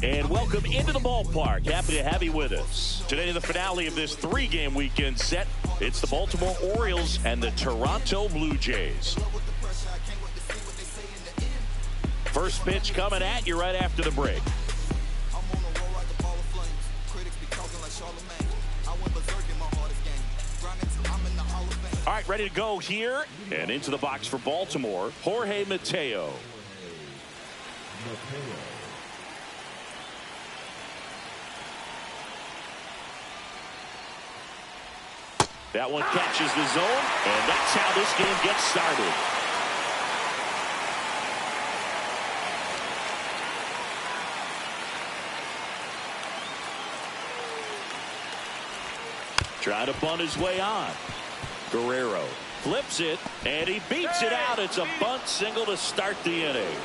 And welcome into the ballpark. Happy to have you with us. Today, the finale of this three-game weekend set. It's the Baltimore Orioles and the Toronto Blue Jays. First pitch coming at you right after the break. All right, ready to go here. And into the box for Baltimore, Jorge Mateo. That one catches the zone, and that's how this game gets started. Trying to bunt his way on. Guerrero flips it, and he beats it out. It's a bunt single to start the inning.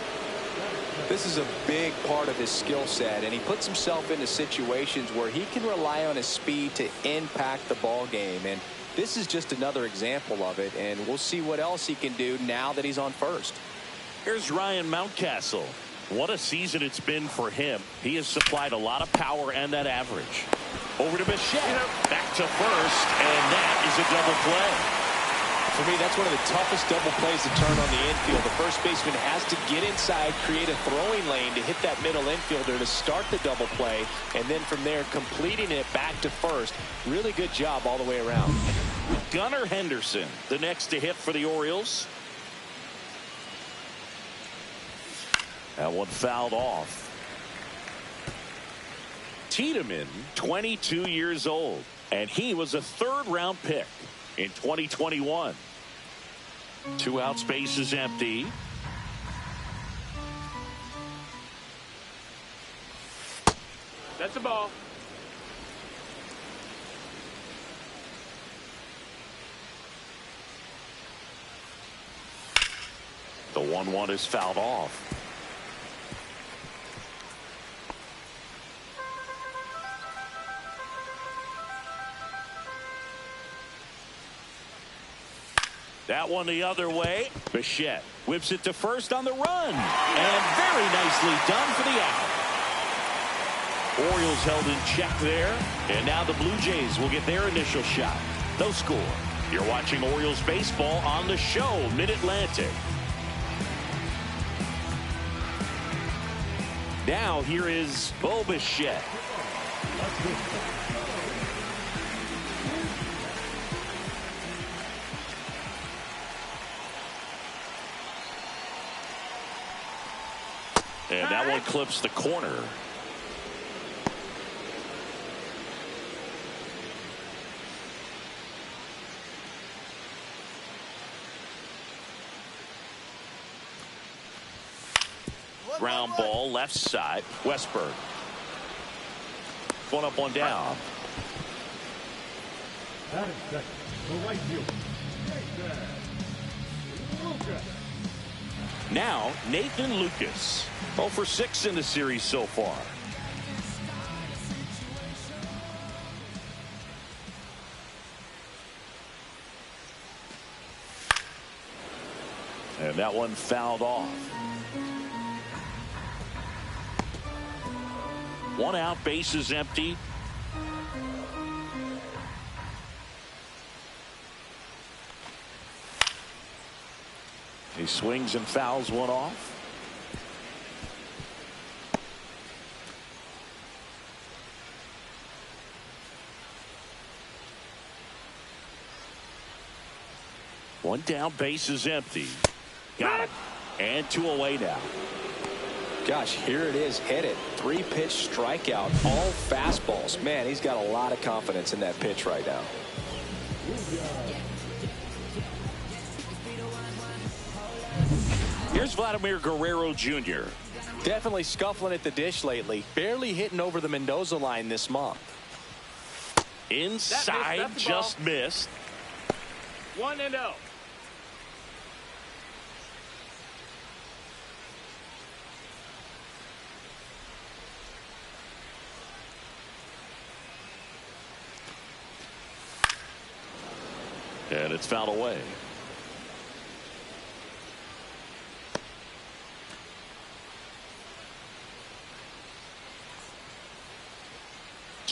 This is a big part of his skill set, and he puts himself into situations where he can rely on his speed to impact the ball game. And this is just another example of it, and we'll see what else he can do now that he's on first. Here's Ryan Mountcastle. What a season it's been for him. He has supplied a lot of power and that average. Over to Bichette. Back to first, and that is a double play. For me, that's one of the toughest double plays to turn on the infield. The first baseman has to get inside, create a throwing lane to hit that middle infielder to start the double play, and then from there completing it back to first. Really good job all the way around. Gunnar Henderson, the next to hit for the Orioles. That one fouled off. Tiedemann, 22 years old, and he was a third-round pick in 2021. 2 outs, base is empty. That's the ball. The 1-1 is fouled off. That one the other way. Bichette whips it to first on the run. And very nicely done for the out. Orioles held in check there. And now the Blue Jays will get their initial shot. No score. You're watching Orioles baseball on the show, Mid-Atlantic. Now here is Bo Bichette. And that one clips the corner. Ground ball left side. Westberg. One up, one down. Now Nathan Lucas. 0 for 6 in the series so far. And that one fouled off. 1 out, base is empty. He swings and fouls one off. One down, base is empty. Got it. And 2 away now. Gosh, here it is. Hit it. 3-pitch strikeout. All fastballs. Man, he's got a lot of confidence in that pitch right now. Here's Vladimir Guerrero Jr. Definitely scuffling at the dish lately. Barely hitting over the Mendoza line this month. Inside, just missed. 1-0. And it's fouled away.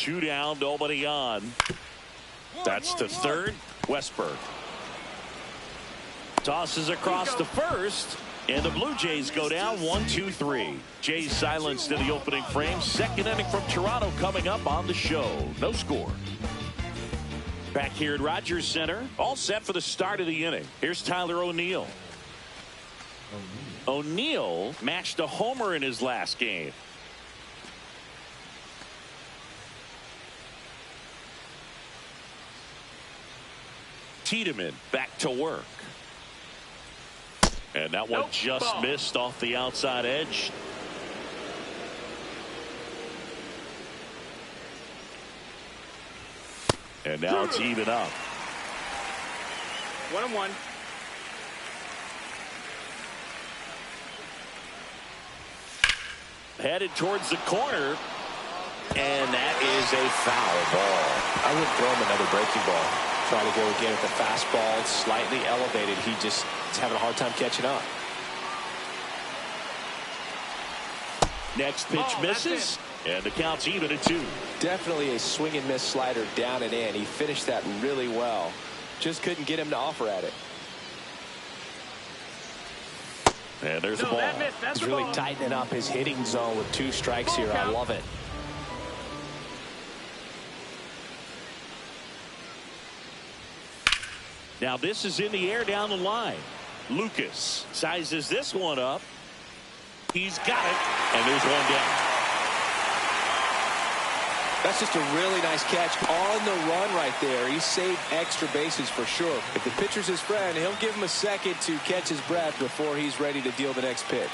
2 down, nobody on. That's to third. Westberg tosses across to first, and the Blue Jays go down 1-2-3. Jays silenced in the opening frame. Second inning from Toronto coming up on the show. No score. Back here at Rogers Center, all set for the start of the inning. Here's Tyler O'Neill. O'Neill matched a homer in his last game. Tiedemann back to work. And that one just missed off the outside edge. And now it's even up. 1-1. Headed towards the corner. And that is a foul ball. I wouldn't throw him another breaking ball. Try to go again with the fastball, slightly elevated. He just is having a hard time catching up. Next pitch misses, and the count's even at 2. Definitely a swing and miss slider down and in. He finished that really well. Just couldn't get him to offer at it. And there's the ball. He's really tightening up his hitting zone with 2 strikes here. I love it. Now this is in the air down the line. Lucas sizes this one up. He's got it, and there's one down. That's just a really nice catch on the run right there. He saved extra bases for sure. If the pitcher's his friend, he'll give him a second to catch his breath before he's ready to deal the next pitch.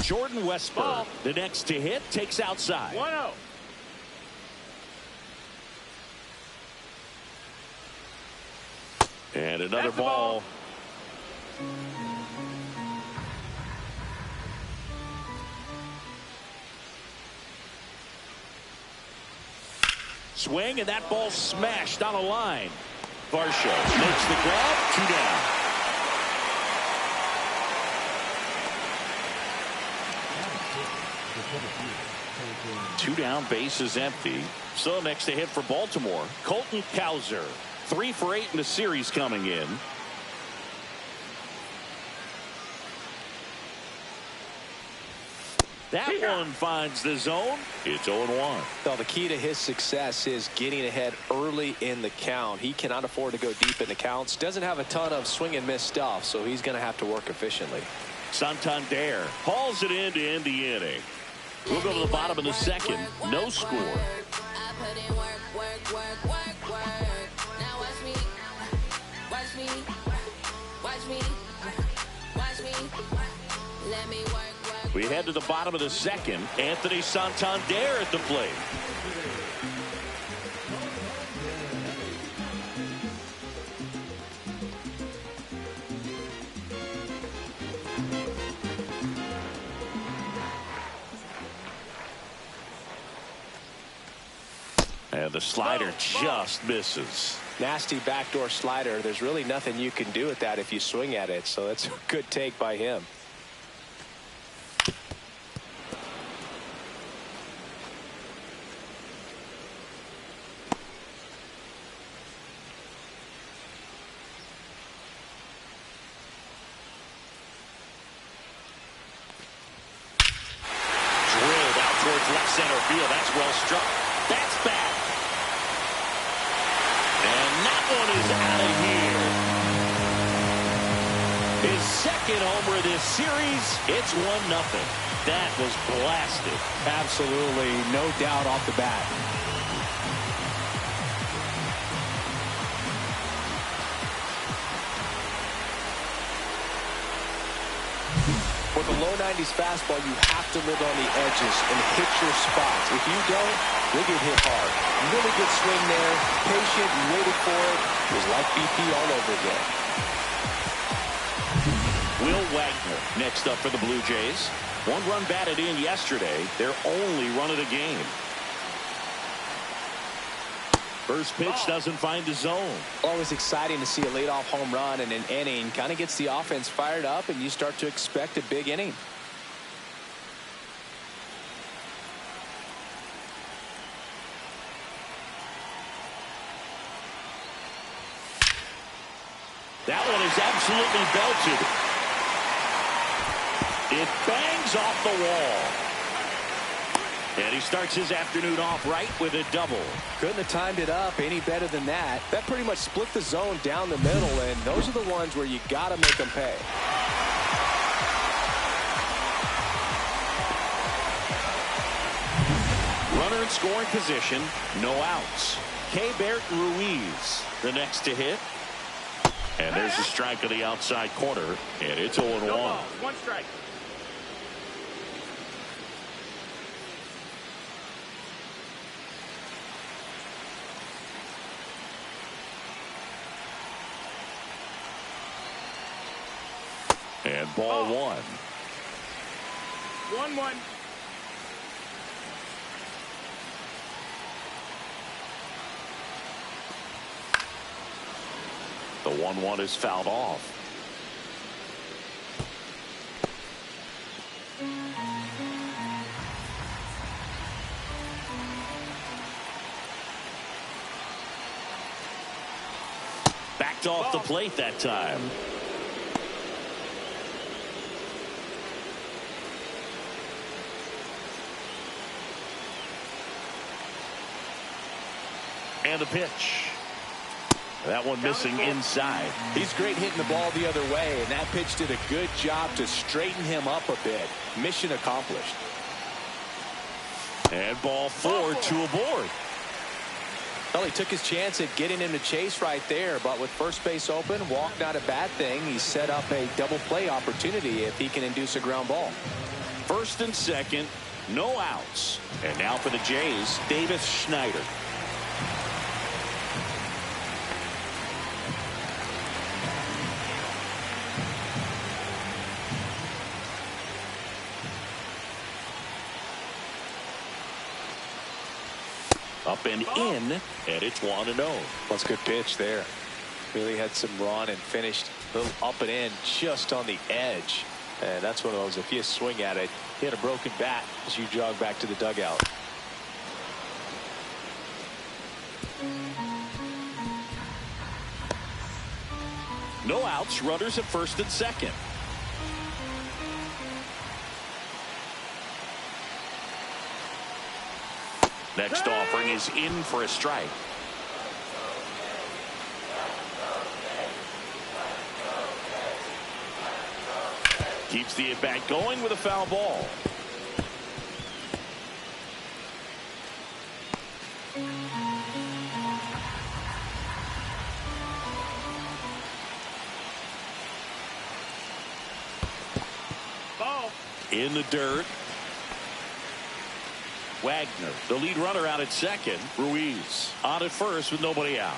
Jordan Westberg, the next to hit, takes outside. 1-0. And another ball. Swing, and that ball smashed on a line. Varsho makes the grab. 2 down. Two down, base is empty. So next to hit for Baltimore, Colton Cowser. 3 for 8 in the series coming in. That one finds the zone. It's 0-1. Well, the key to his success is getting ahead early in the count. He cannot afford to go deep in the counts. Doesn't have a ton of swing and miss stuff, so he's going to have to work efficiently. Santander hauls it in to end the inning. We'll go to the bottom of the second. No score. We head to the bottom of the second. Anthony Santander at the plate. And the slider just misses. Nasty backdoor slider. There's really nothing you can do with that if you swing at it. So that's a good take by him. Drilled out towards left center field. That's well struck. That's back. And that one is out of here. His second homer of this series. It's 1-0. That was blasted. Absolutely, no doubt off the bat. With a low 90s fastball, you have to live on the edges and hit your spots. If you don't, you'll get hit hard. Really good swing there. Patient, waited for it. It was like BP all over again. Will Wagner next up for the Blue Jays. 1 run batted in yesterday. Their only run of the game. First pitch doesn't find the zone. Always exciting to see a leadoff home run in an inning. Kind of gets the offense fired up, and you start to expect a big inning. That one is absolutely belted. It bangs off the wall. And he starts his afternoon off right with a double. Couldn't have timed it up any better than that. That pretty much split the zone down the middle, and those are the ones where you got to make them pay. Runner in scoring position, no outs. Keibert Ruiz, the next to hit. And there's a strike on the outside corner, and it's 0-1. No ball, one strike. And ball one. 1-1. The 1-1 is fouled off. Backed off the plate that time. And the pitch. That one missing inside. He's great hitting the ball the other way, and that pitch did a good job to straighten him up a bit. Mission accomplished. And ball four to a board. Well, he took his chance at getting him to chase right there, but with first base open, walk not a bad thing. He set up a double play opportunity if he can induce a ground ball. First and second, no outs. And now for the Jays, Davis Schneider. Up and in, and it's 1-0. That's a good pitch there. Really had some run and finished a little up and in just on the edge. And that's one of those, if you swing at it, hit a broken bat as you jog back to the dugout. No outs, runners at first and second. Next offering is in for a strike. Keeps the at-bat going with a foul ball. Ball. In the dirt. Wagner, the lead runner, out at second. Ruiz on at first with nobody out.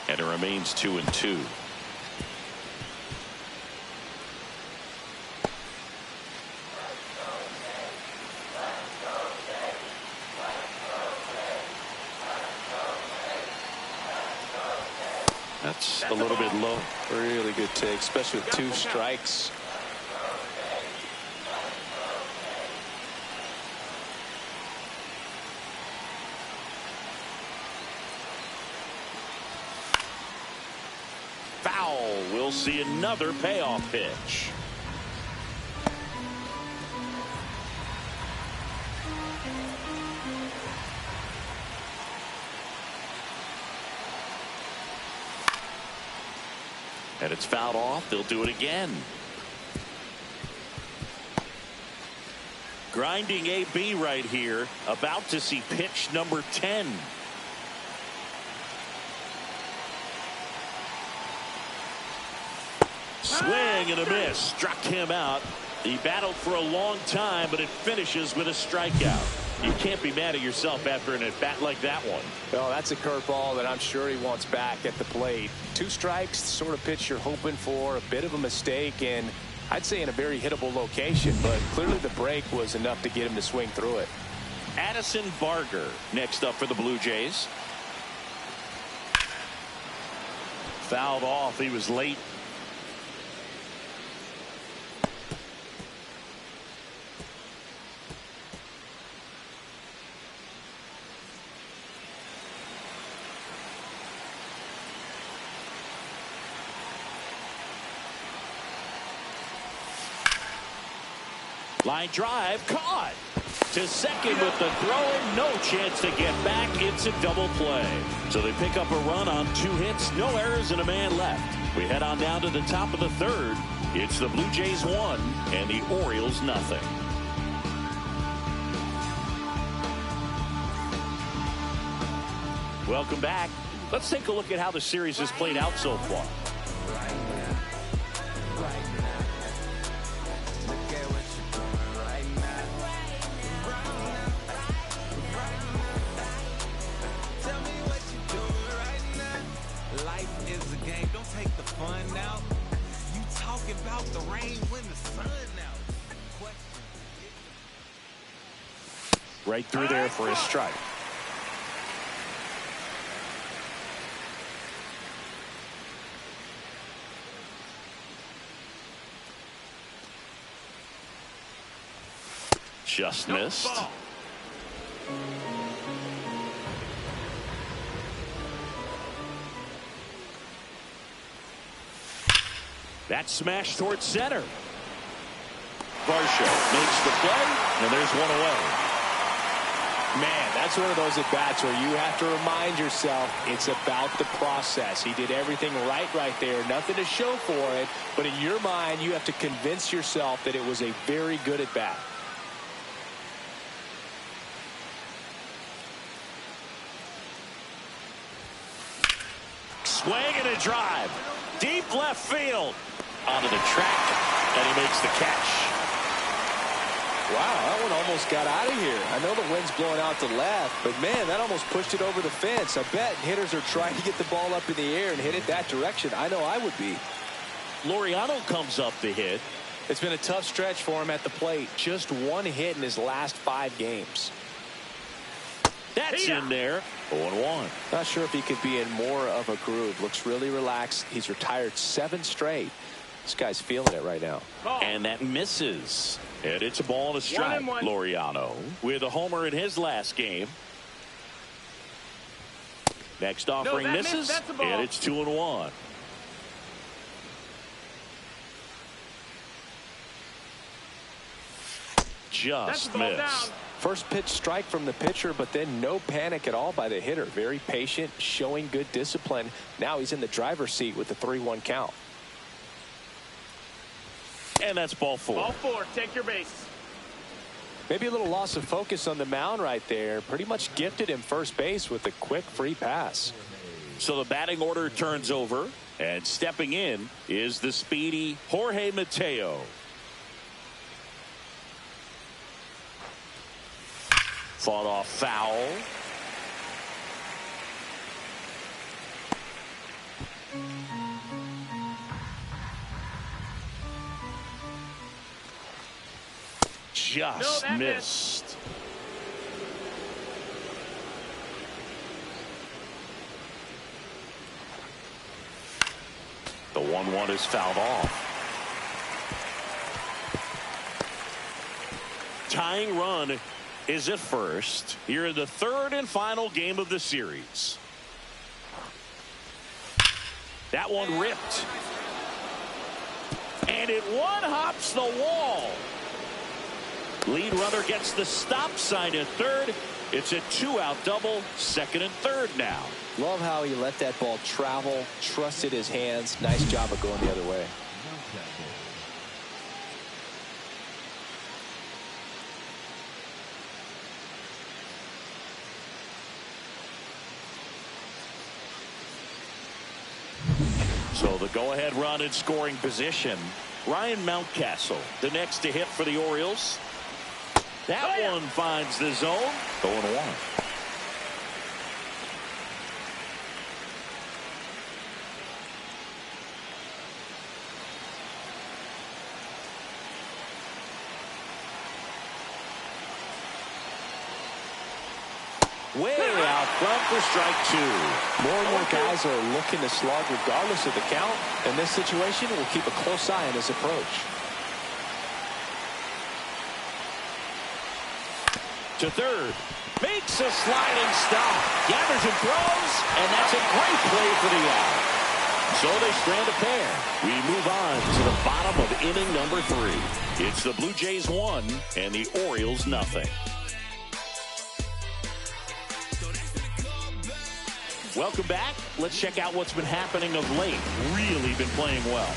And it remains 2-2. That's a little bit low. Really good take, especially with two strikes. We'll see another payoff pitch. And it's fouled off. They'll do it again. Grinding AB right here. About to see pitch number 10. Swing and a miss. Struck him out. He battled for a long time, but it finishes with a strikeout. You can't be mad at yourself after an at-bat like that one. Well, that's a curveball that I'm sure he wants back at the plate. Two strikes, sort of pitch you're hoping for. A bit of a mistake, and I'd say in a very hittable location, but clearly the break was enough to get him to swing through it. Addison Barger next up for the Blue Jays. Fouled off. He was late. Line drive caught to second with the throw and no chance to get back. It's a double play. So they pick up a run on 2 hits, no errors, and a man left. We head on down to the top of the third. It's the Blue Jays 1 and the Orioles nothing. Welcome back. Let's take a look at how the series has played out so far. Right through there for a strike. Just missed. That smash towards center. Varsho makes the play, and there's one away. Man, that's one of those at-bats where you have to remind yourself it's about the process. He did everything right there. Nothing to show for it. But in your mind, you have to convince yourself that it was a very good at-bat. Swing and a drive. Deep left field. Onto the track, and he makes the catch. Wow, that one almost got out of here. I know the wind's blowing out to left, but man, that almost pushed it over the fence. I bet hitters are trying to get the ball up in the air and hit it that direction. I know I would be. Laureano comes up to hit. It's been a tough stretch for him at the plate. Just 1 hit in his last 5 games. That's in there. 0-1. Not sure if he could be in more of a groove. Looks really relaxed. He's retired 7 straight. This guy's feeling it right now. And that misses. And it's a ball and a strike. Laureano with a homer in his last game. Next offering misses. And it's 2-1. Just missed. First pitch strike from the pitcher, but then no panic at all by the hitter. Very patient, showing good discipline. Now he's in the driver's seat with the 3-1 count. And that's ball 4. Ball 4, take your base. Maybe a little loss of focus on the mound right there. Pretty much gifted him first base with a quick free pass. So the batting order turns over, and stepping in is the speedy Jorge Mateo. Fought off foul. Just missed. The 1-1 is fouled off. Tying run is at first here in the 3rd and final game of the series. That one ripped. And it one-hops the wall. Lead runner gets the stop sign at third. It's a 2-out double, 2nd and 3rd now. Love how he let that ball travel, trusted his hands. Nice job of going the other way. So the go-ahead run in scoring position. Ryan Mountcastle, the next to hit for the Orioles. That one finds the zone. 0-1. Way out front for strike two. More and more guys are looking to slug regardless of the count. In this situation, we'll keep a close eye on his approach. To third. Makes a sliding stop. Gathers and throws. And that's a great play for the out. So they strand a pair. We move on to the bottom of inning number 3. It's the Blue Jays 1 and the Orioles nothing. Welcome back. Let's check out what's been happening of late. Really been playing well.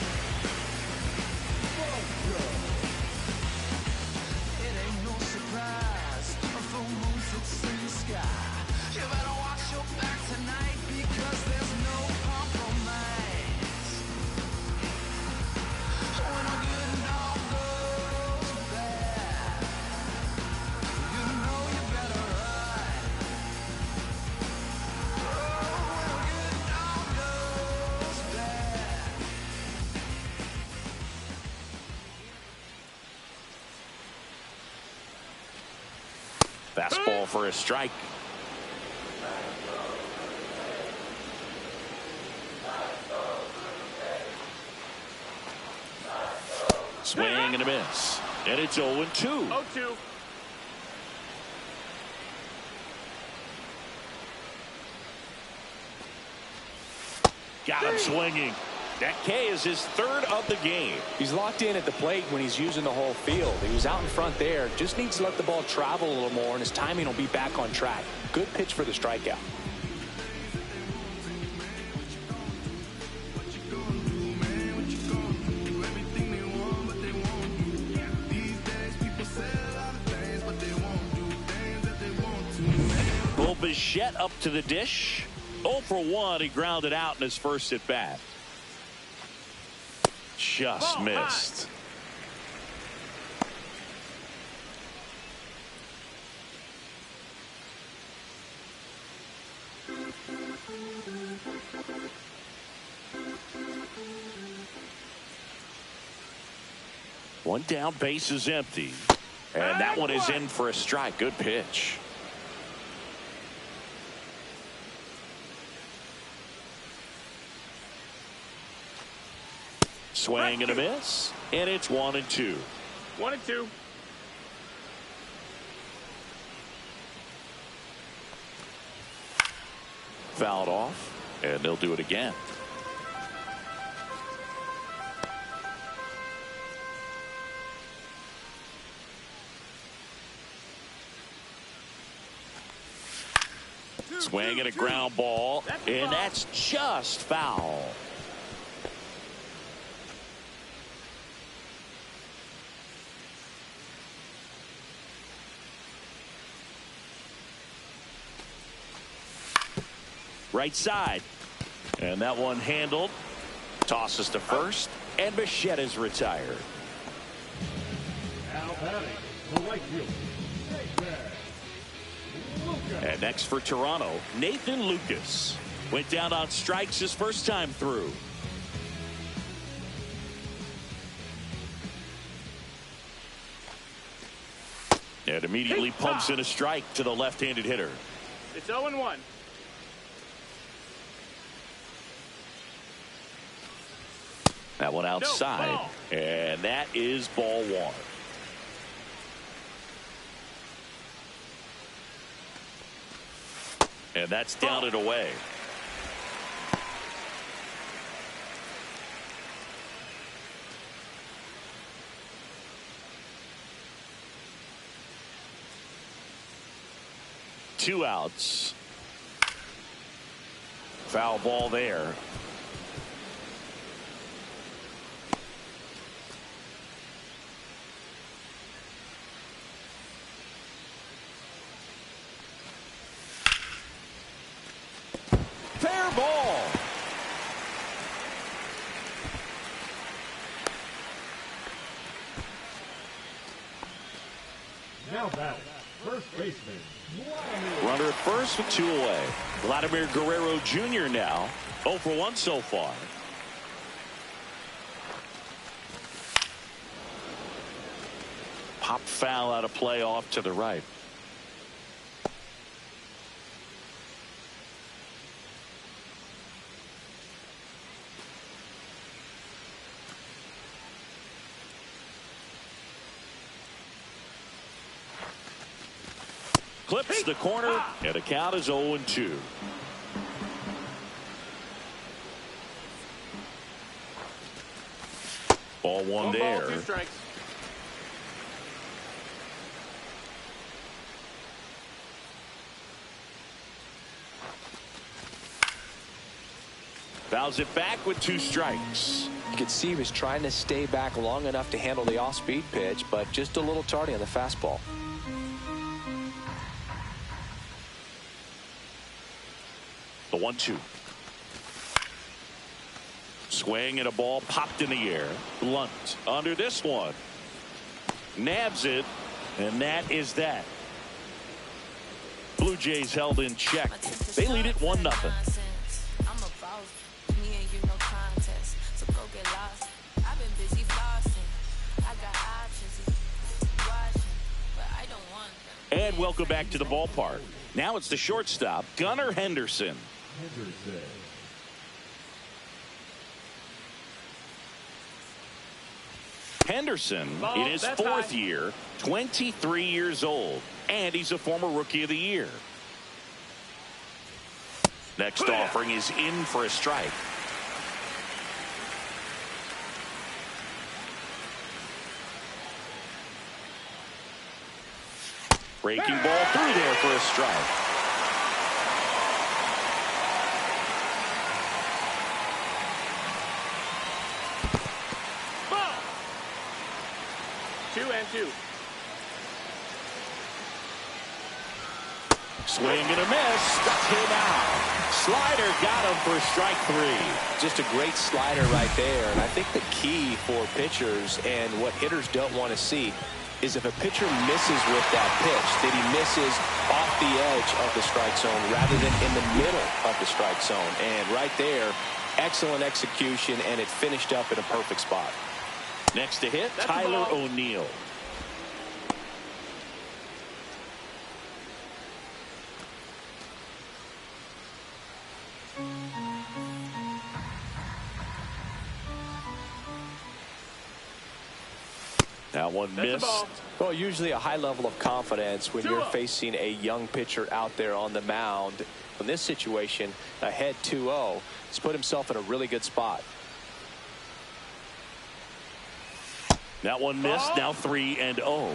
Fastball for a strike. Swing and a miss. And it's 0-2. 0-2. Got him swinging. That K is his third of the game. He's locked in at the plate when he's using the whole field. He was out in front there. Just needs to let the ball travel a little more, and his timing will be back on track. Good pitch for the strikeout. Bichette up to the dish. 0 for 1. He grounded out in his first at bat. Just missed. One down, base is empty. And that one is in for a strike. Good pitch. Swing and a miss. And it's 1-2. 1-2. Fouled off. And they'll do it again. Swing and a ground ball. And that's just foul. Right side. And that one handled. Tosses to first. And Bichette is retired. And next for Toronto, Nathan Lucas. Went down on strikes his first time through. And immediately pumps in a strike to the left-handed hitter. It's 0-1. That one outside. And that is ball 1. And that's down and away. Two outs. Foul ball there. Fair ball. Now batting, first baseman. Runner at first with 2 away. Vladimir Guerrero Jr. now 0 for 1 so far. Pop foul out of play off to the right. Clips the corner, and the count is 0-2. Ball one there. Ball, 2 strikes. Fouls it back with 2 strikes. You could see he was trying to stay back long enough to handle the off-speed pitch, but just a little tardy on the fastball. The 1-2. Swing and a ball popped in the air. Blunt under this one. Nabs it, and that is that. Blue Jays held in check. They lead it 1-0. And welcome back to the ballpark. Now it's the shortstop, Gunnar Henderson. Henderson in his 4th year, 23 years old, and he's a former Rookie of the Year. Next offering is in for a strike. Breaking ball through there for a strike. Ball. 2-2. Swing and a miss. Struck him out. Slider got him for strike 3. Just a great slider right there. And I think the key for pitchers and what hitters don't want to see is if a pitcher misses with that pitch, that he misses off the edge of the strike zone rather than in the middle of the strike zone. And right there, excellent execution, and it finished up in a perfect spot. Next to hit, Tyler O'Neill. That one missed. Well, usually a high level of confidence when you're facing a young pitcher out there on the mound. In this situation, ahead 2-0, he's put himself in a really good spot. That one missed. Now 3-0.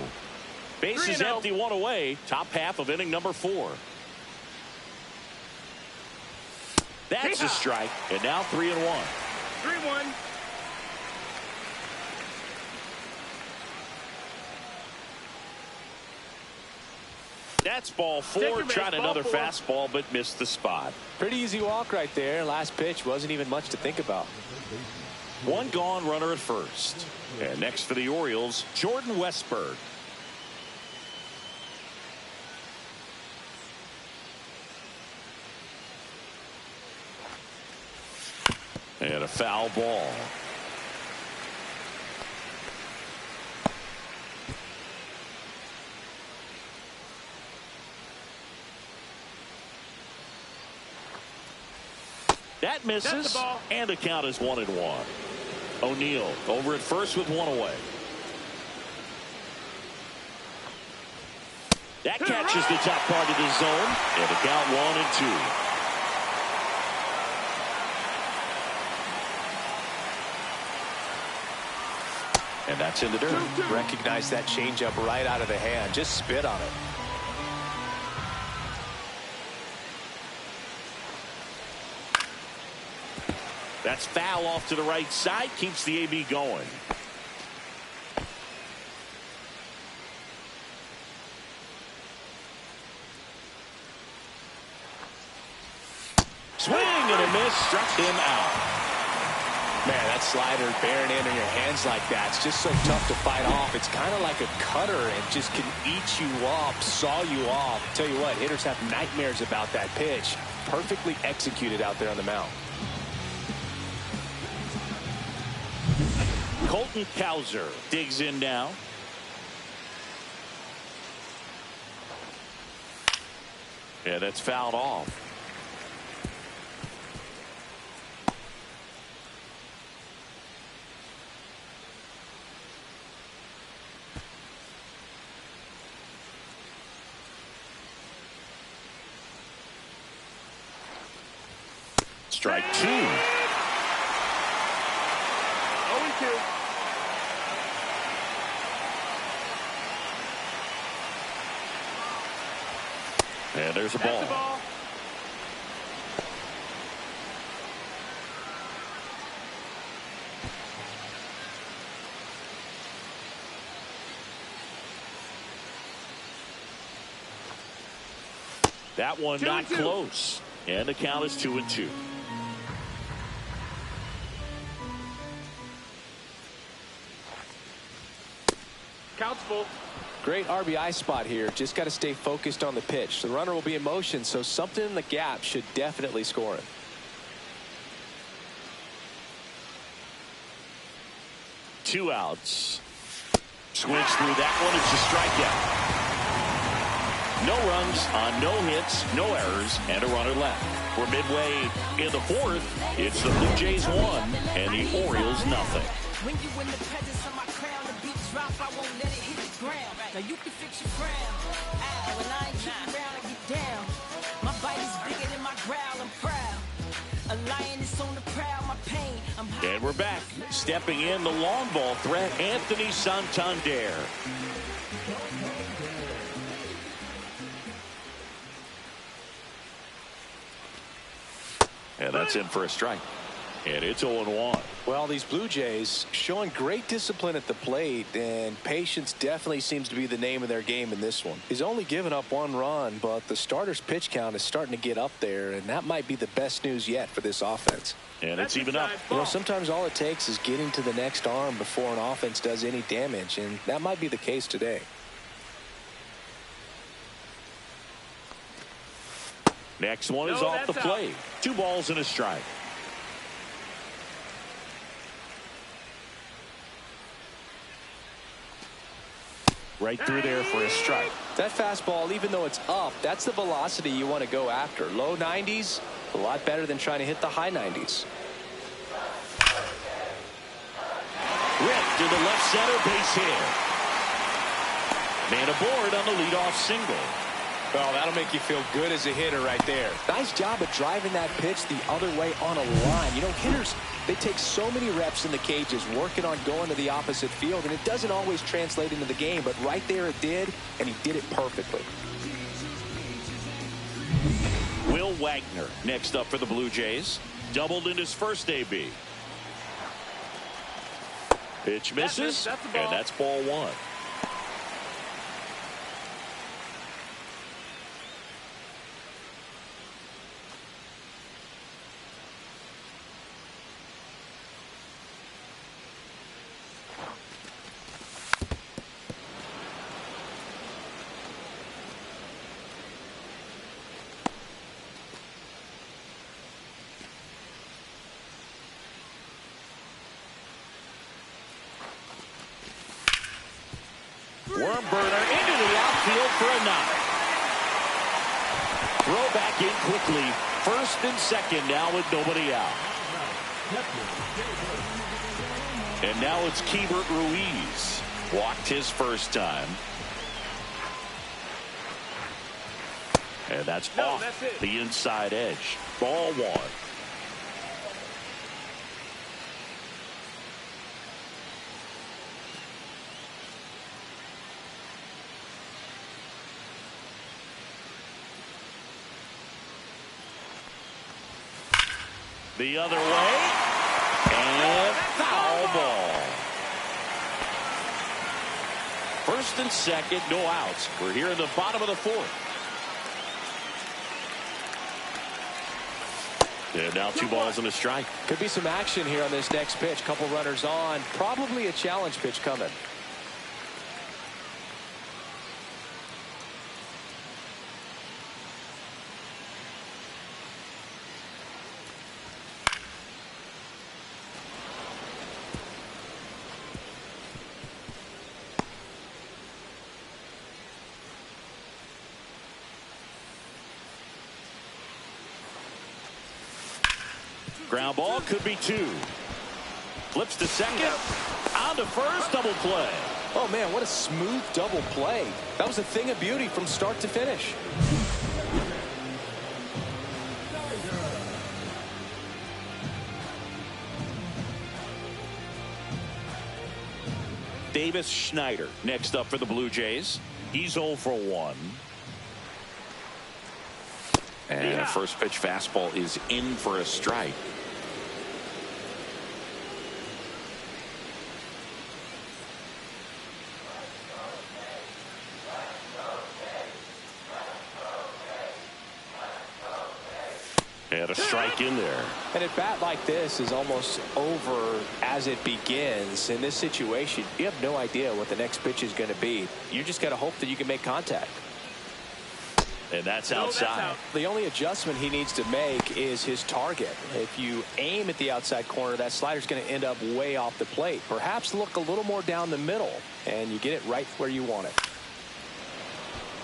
Base is empty, 1 away. Top half of inning number 4. That's a strike. And now 3-1. 3-1. That's ball 4. Tried another fastball, but missed the spot. Pretty easy walk right there. Last pitch wasn't even much to think about. 1 gone, runner at first. And next for the Orioles, Jordan Westburg. And a foul ball. That misses, and the count is 1-1. O'Neill over at first with 1 away. That catches the top part of the zone, and the count 1-2. And that's in the dirt. Recognize that changeup right out of the hand. Just spit on it. That's foul off to the right side. Keeps the AB going. Swing and a miss. Struck him out. Man, that slider bearing in your hands like that, it's just so tough to fight off. It's kind of like a cutter and just can eat you up, saw you off. Tell you what, hitters have nightmares about that pitch. Perfectly executed out there on the mound. Colton Cowser digs in now. Yeah, that's fouled off. Strike 2. 0-2. And there's a That's ball. the ball. That one not 2-2. close. And the count is 2-2. Count's full. Great RBI spot here. Just got to stay focused on the pitch. The runner will be in motion, so something in the gap should definitely score him. Two outs. Swings through that one. It's a strikeout. No runs on no hits, no errors, and a runner left. We're midway in the fourth. It's the Blue Jays 1 and the Orioles nothing. When you in the presence of my crown, the beat drop, I won't let it hit the ground. Now you can fix your crown. When I ain't keep around, I get down. My bite is bigger than my growl, I'm proud. A lion is on the prowl, my pain, I'm high. And we're back. Stepping in, the long ball threat, Anthony Santander. And that's in for a strike. And it's 0-1. Well, these Blue Jays showing great discipline at the plate, and patience definitely seems to be the name of their game in this one. He's only given up 1 run, but the starter's pitch count is starting to get up there, and that might be the best news yet for this offense. And it's even up. You know, sometimes all it takes is getting to the next arm before an offense does any damage, and that might be the case today. Next one is No, off the that's plate. 2 balls and a strike. Right through there for a strike. That fastball, even though it's up, that's the velocity you want to go after. Low 90s, a lot better than trying to hit the high 90s. Ripped to the left center base hit. Man aboard on the leadoff single. Well, that'll make you feel good as a hitter right there. Nice job of driving that pitch the other way on a line. You know, hitters, they take so many reps in the cages working on going to the opposite field, and it doesn't always translate into the game, but right there it did, and he did it perfectly. Will Wagner next up for the Blue Jays. Doubled in his first AB. Pitch misses, That's the ball. and that's ball 1. Worm burner into the outfield for a knock. Throw back in quickly. First and second now with nobody out. And now it's Keibert Ruiz. Walked his first time. And that's off the inside edge. Ball 1. The other way. And foul ball. First and second, no outs. We're here in the bottom of the 4th. And now 2 balls and a strike. Could be some action here on this next pitch. Couple runners on. Probably a challenge pitch coming. Ground ball could be 2. Flips to second. On to first. Double play. Oh, man, what a smooth double play. That was a thing of beauty from start to finish. Davis Schneider next up for the Blue Jays. He's 0 for 1. And a first pitch fastball is in for a strike. And a strike in there. And a bat like this is almost over as it begins. In this situation, you have no idea what the next pitch is going to be. You just got to hope that you can make contact. And that's outside. The only adjustment he needs to make is his target. If you aim at the outside corner, that slider's going to end up way off the plate. Perhaps look a little more down the middle, and you get it right where you want it.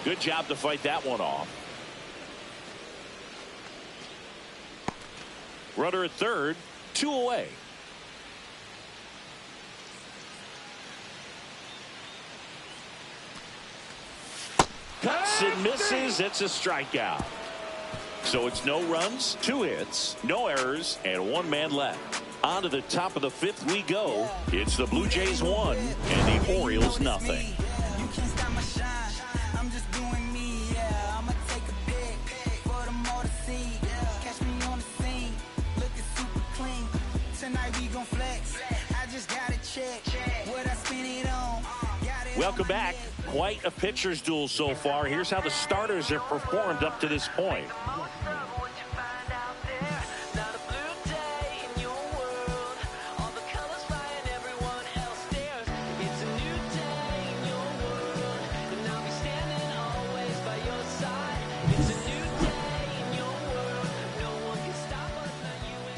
Good job to fight that one off. Runner at third, 2 away. Cuts and misses. It's a strikeout. So it's no runs, 2 hits, no errors, and 1 man left. On to the top of the 5th we go. It's the Blue Jays 1 and the Orioles nothing. Welcome back. Quite a pitcher's duel so far. Here's how the starters have performed up to this point.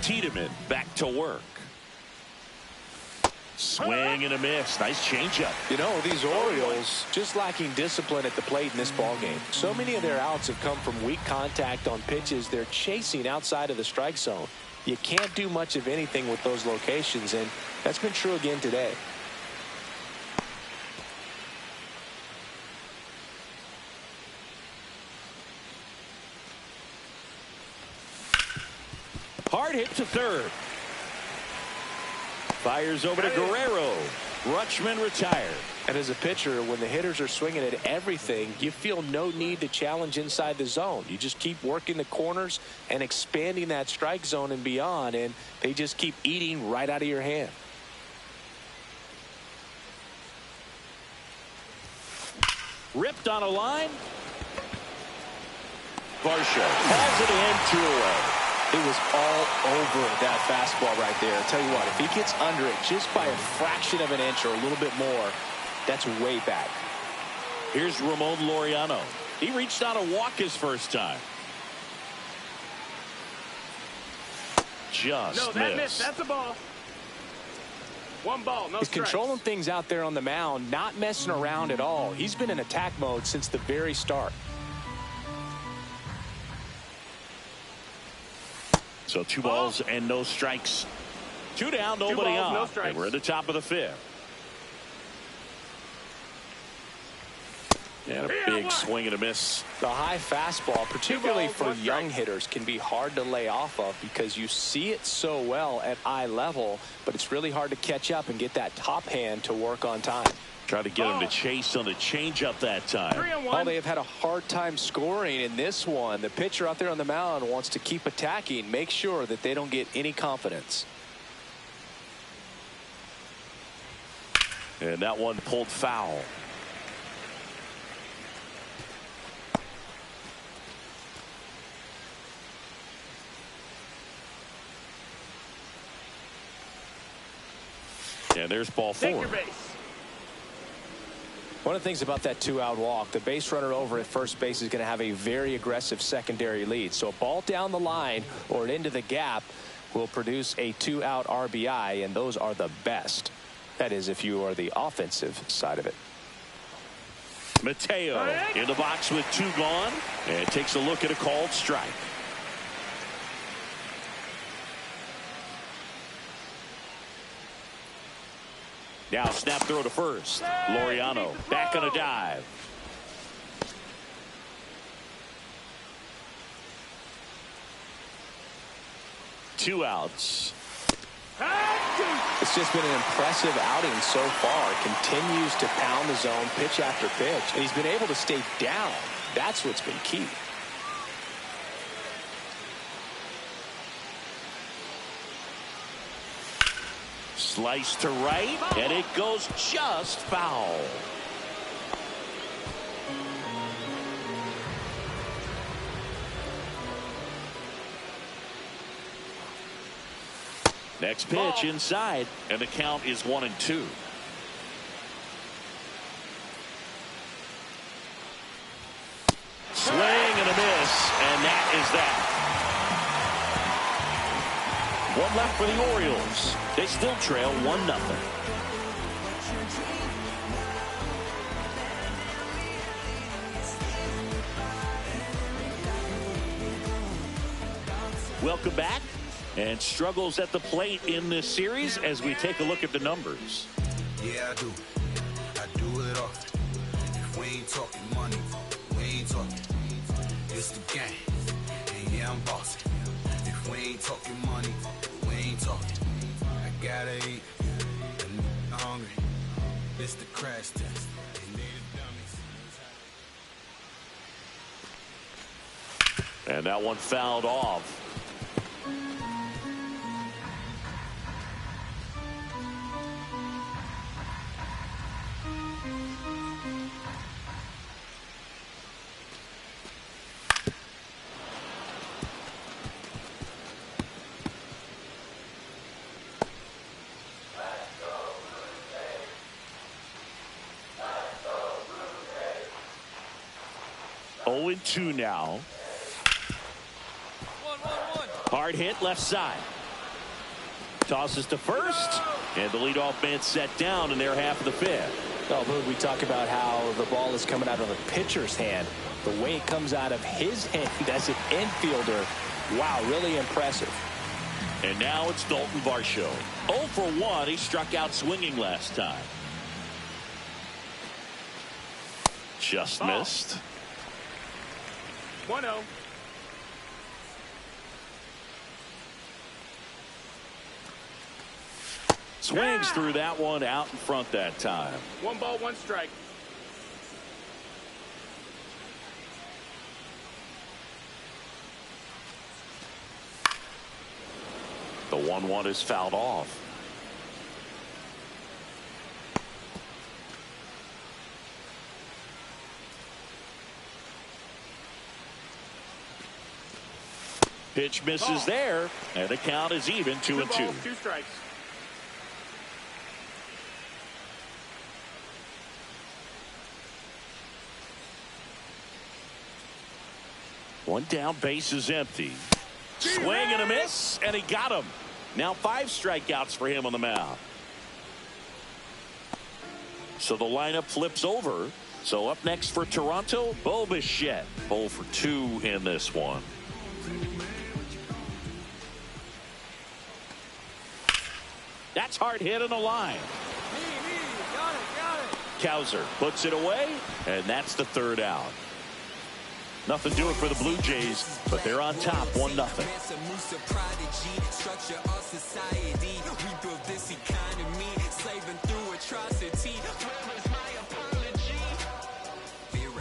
Tiedemann back to work. Swing and a miss. Nice changeup. You know, these Orioles just lacking discipline at the plate in this ballgame. So many of their outs have come from weak contact on pitches they're chasing outside of the strike zone. You can't do much of anything with those locations, and that's been true again today. Hard hit to third. Fires over to Guerrero. Rutschman retired. And as a pitcher, when the hitters are swinging at everything, you feel no need to challenge inside the zone. You just keep working the corners and expanding that strike zone and beyond, and they just keep eating right out of your hand. Ripped on a line. Varsho calls it in, 2 away. It was all over that fastball right there. I'll tell you what, if he gets under it just by a fraction of an inch or a little bit more, that's way back. Here's Ramon Laureano. He reached out a walk his first time. Just no, that missed. missed. That's a ball. 1 ball, no He's strikes. controlling things out there on the mound, not messing around at all. He's been in attack mode since the very start. So 2 balls and no strikes. 2 down, nobody balls, on. no strikes. And we're at the top of the 5th. And a big swing and a miss. The high fastball, particularly for young hitters, can be hard to lay off of because you see it so well at eye level, but it's really hard to catch up and get that top hand to work on time. Try to get him to chase on the changeup that time. 3-1. Oh, they have had a hard time scoring in this one. The pitcher out there on the mound wants to keep attacking, make sure that they don't get any confidence. And that one pulled foul. And there's ball 4. Take your base. One of the things about that 2-out walk, the base runner over at first base is going to have a very aggressive secondary lead. So a ball down the line or into the gap will produce a 2-out RBI, and those are the best. That is, if you are the offensive side of it. Mateo in the box with 2 gone, and takes a look at a called strike. Now snap throw to first. Laureano back on a dive. Two outs. The It's just been an impressive outing so far. Continues to pound the zone pitch after pitch. And he's been able to stay down. That's what's been key. Slice to right, and it goes just foul. Next pitch inside, and the count is 1-2. Swing and a miss, and that is that. One left for the Orioles. They still trail 1-0. Welcome back. And struggles at the plate in this series as we take a look at the numbers. Yeah, I do. I do it often. If we ain't talking money, we ain't talking. It's the game. And yeah, I'm bossing. If we ain't talking money, we ain't talking. I gotta eat. I'm hungry. It's the crash test. They need dummies. And that one fouled off. Oh, 2 now. Hard hit left side. Tosses to first. And the leadoff man set down in their half of the fifth. Oh, Boog, we talk about how the ball is coming out of the pitcher's hand. The way it comes out of his hand as an infielder. Wow, really impressive. And now it's Dalton Varsho. 0 for 1. He struck out swinging last time. Just missed. 1-0. Swings through that one out in front that time. 1 ball, 1 strike. The 1-1 is fouled off. Pitch misses there, and the count is even 2-2. 2 balls, 2 strikes. One down, base is empty. Swing and a miss, and he got him. Now 5 strikeouts for him on the mound. So the lineup flips over. So up next for Toronto, Bo Bichette. 0 for 2 in this one. That's hard hit on the line. Kowser puts it away, and that's the 3rd out. Nothing doing for the Blue Jays, but they're on top 1-0.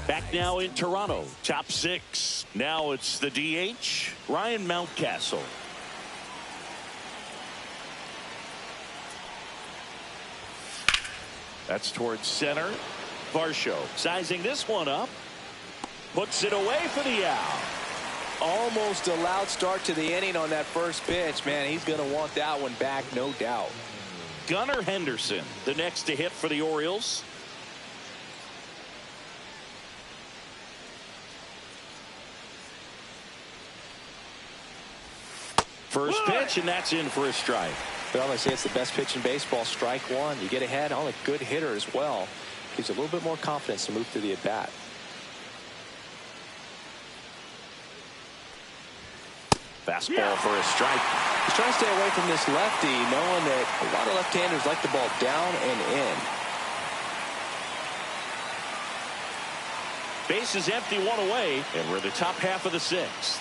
Back now in Toronto, top 6. Now it's the DH, Ryan Mountcastle. That's towards center. Varsho sizing this one up. Puts it away for the out. Almost a loud start to the inning on that first pitch. Man, he's going to want that one back, no doubt. Gunnar Henderson, the next to hit for the Orioles. First pitch, and that's in for a strike. Well, they say it's the best pitch in baseball. Strike one. You get ahead on a good hitter as well. Gives you a little bit more confidence to move through the at-bat. Fastball for a strike. He's trying to stay away from this lefty, knowing that a lot of left-handers like the ball down and in. Base is empty, 1 away, and we're the top half of the 6th.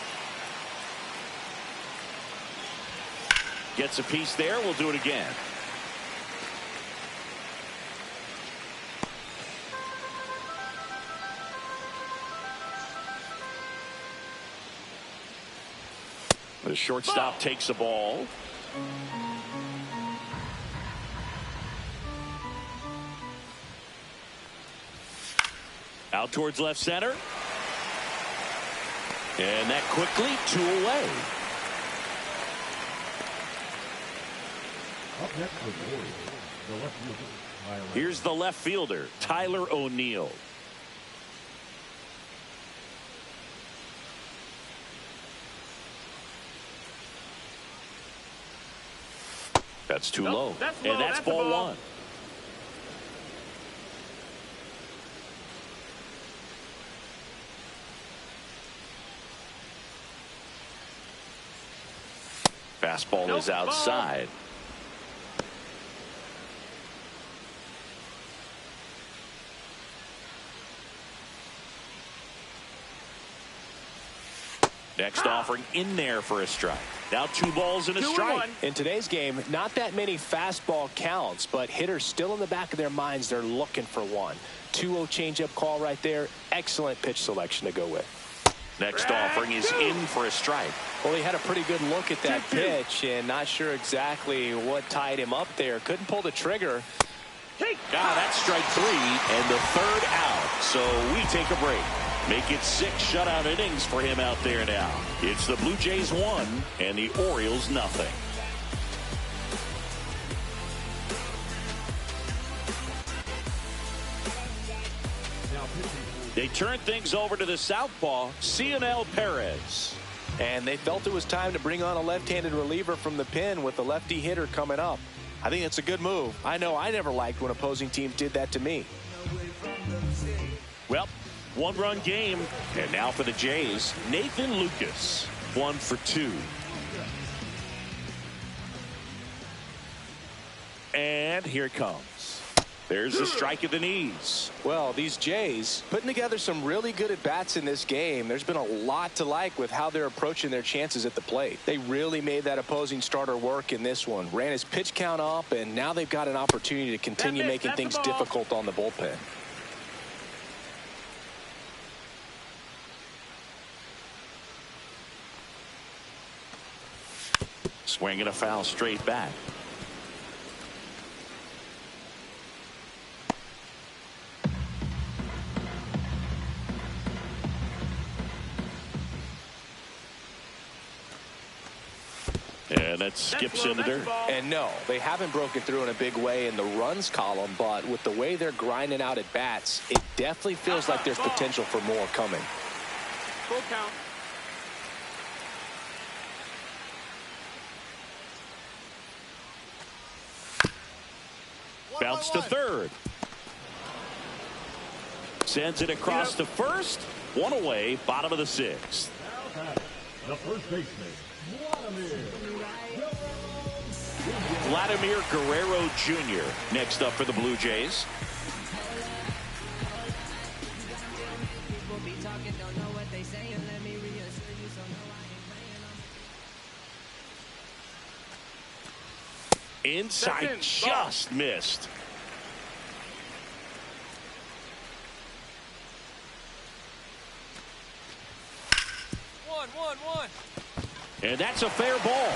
Gets a piece there. We'll do it again. The shortstop takes the ball. Out towards left center. And that quickly 2 away. Up next for the Orioles, the left fielder. Here's the left fielder, Tyler O'Neill. That's too low. And that's ball 1. Fastball is outside. Next offering in there for a strike. Now 2 balls and a strike. In today's game, not that many fastball counts, but hitters still in the back of their minds, they're looking for one. 2-0 changeup call right there. Excellent pitch selection to go with. Next offering is in for a strike. Well, he had a pretty good look at that pitch and not sure exactly what tied him up there. Couldn't pull the trigger. That's strike 3 and the 3rd out. So we take a break. Make it 6 shutout innings for him out there now. It's the Blue Jays 1 and the Orioles nothing. They turn things over to the southpaw, Cionel Perez. And they felt it was time to bring on a left-handed reliever from the pen with the lefty hitter coming up. I think it's a good move. I know I never liked when opposing teams did that to me. Well, 1-run game. And now for the Jays, Nathan Lucas, 1 for 2. And here it comes. There's a strike at the knees. Well, these Jays putting together some really good at-bats in this game. There's been a lot to like with how they're approaching their chances at the plate. They really made that opposing starter work in this one. Ran his pitch count up, and now they've got an opportunity to continue making things difficult on the bullpen. Swinging a foul straight back. And that skips in the dirt. And no, they haven't broken through in a big way in the runs column, but with the way they're grinding out at bats, it definitely feels like there's potential for more coming. Full count. Bounce to third. Sends it across to first. 1 away, bottom of the 6th. The first baseman, Vladimir Guerrero Jr. next up for the Blue Jays. Inside, just missed. One. And that's a fair ball.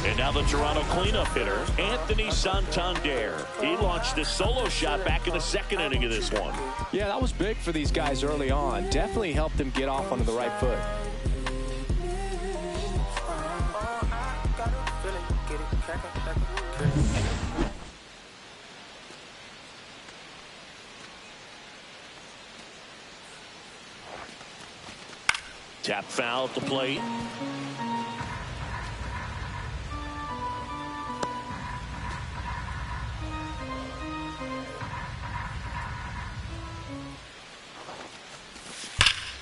And now the Toronto cleanup hitter, Anthony Santander. He launched a solo shot back in the 2nd inning of this one. Yeah, that was big for these guys early on. Definitely helped them get off onto the right foot. Tap foul at the plate.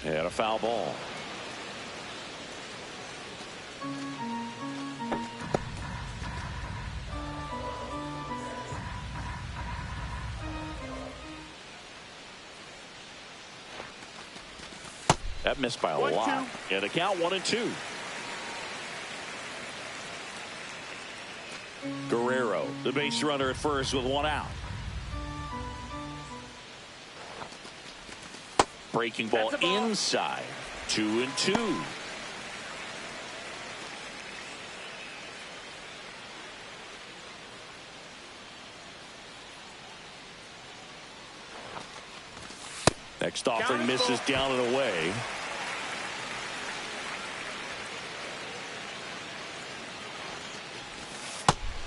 And a foul ball. That missed by a lot. Yeah, the count 1-2. Guerrero, the base runner at first with one out. Breaking ball inside. 2-2. Next offering misses down and away.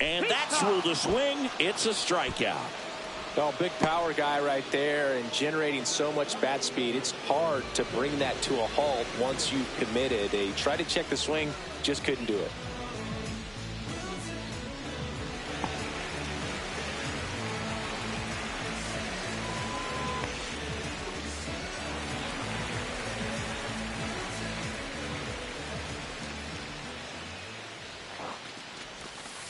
And that's ruled a swing. It's a strikeout. Well, big power guy right there and generating so much bat speed. It's hard to bring that to a halt once you've committed. They tried to check the swing, just couldn't do it.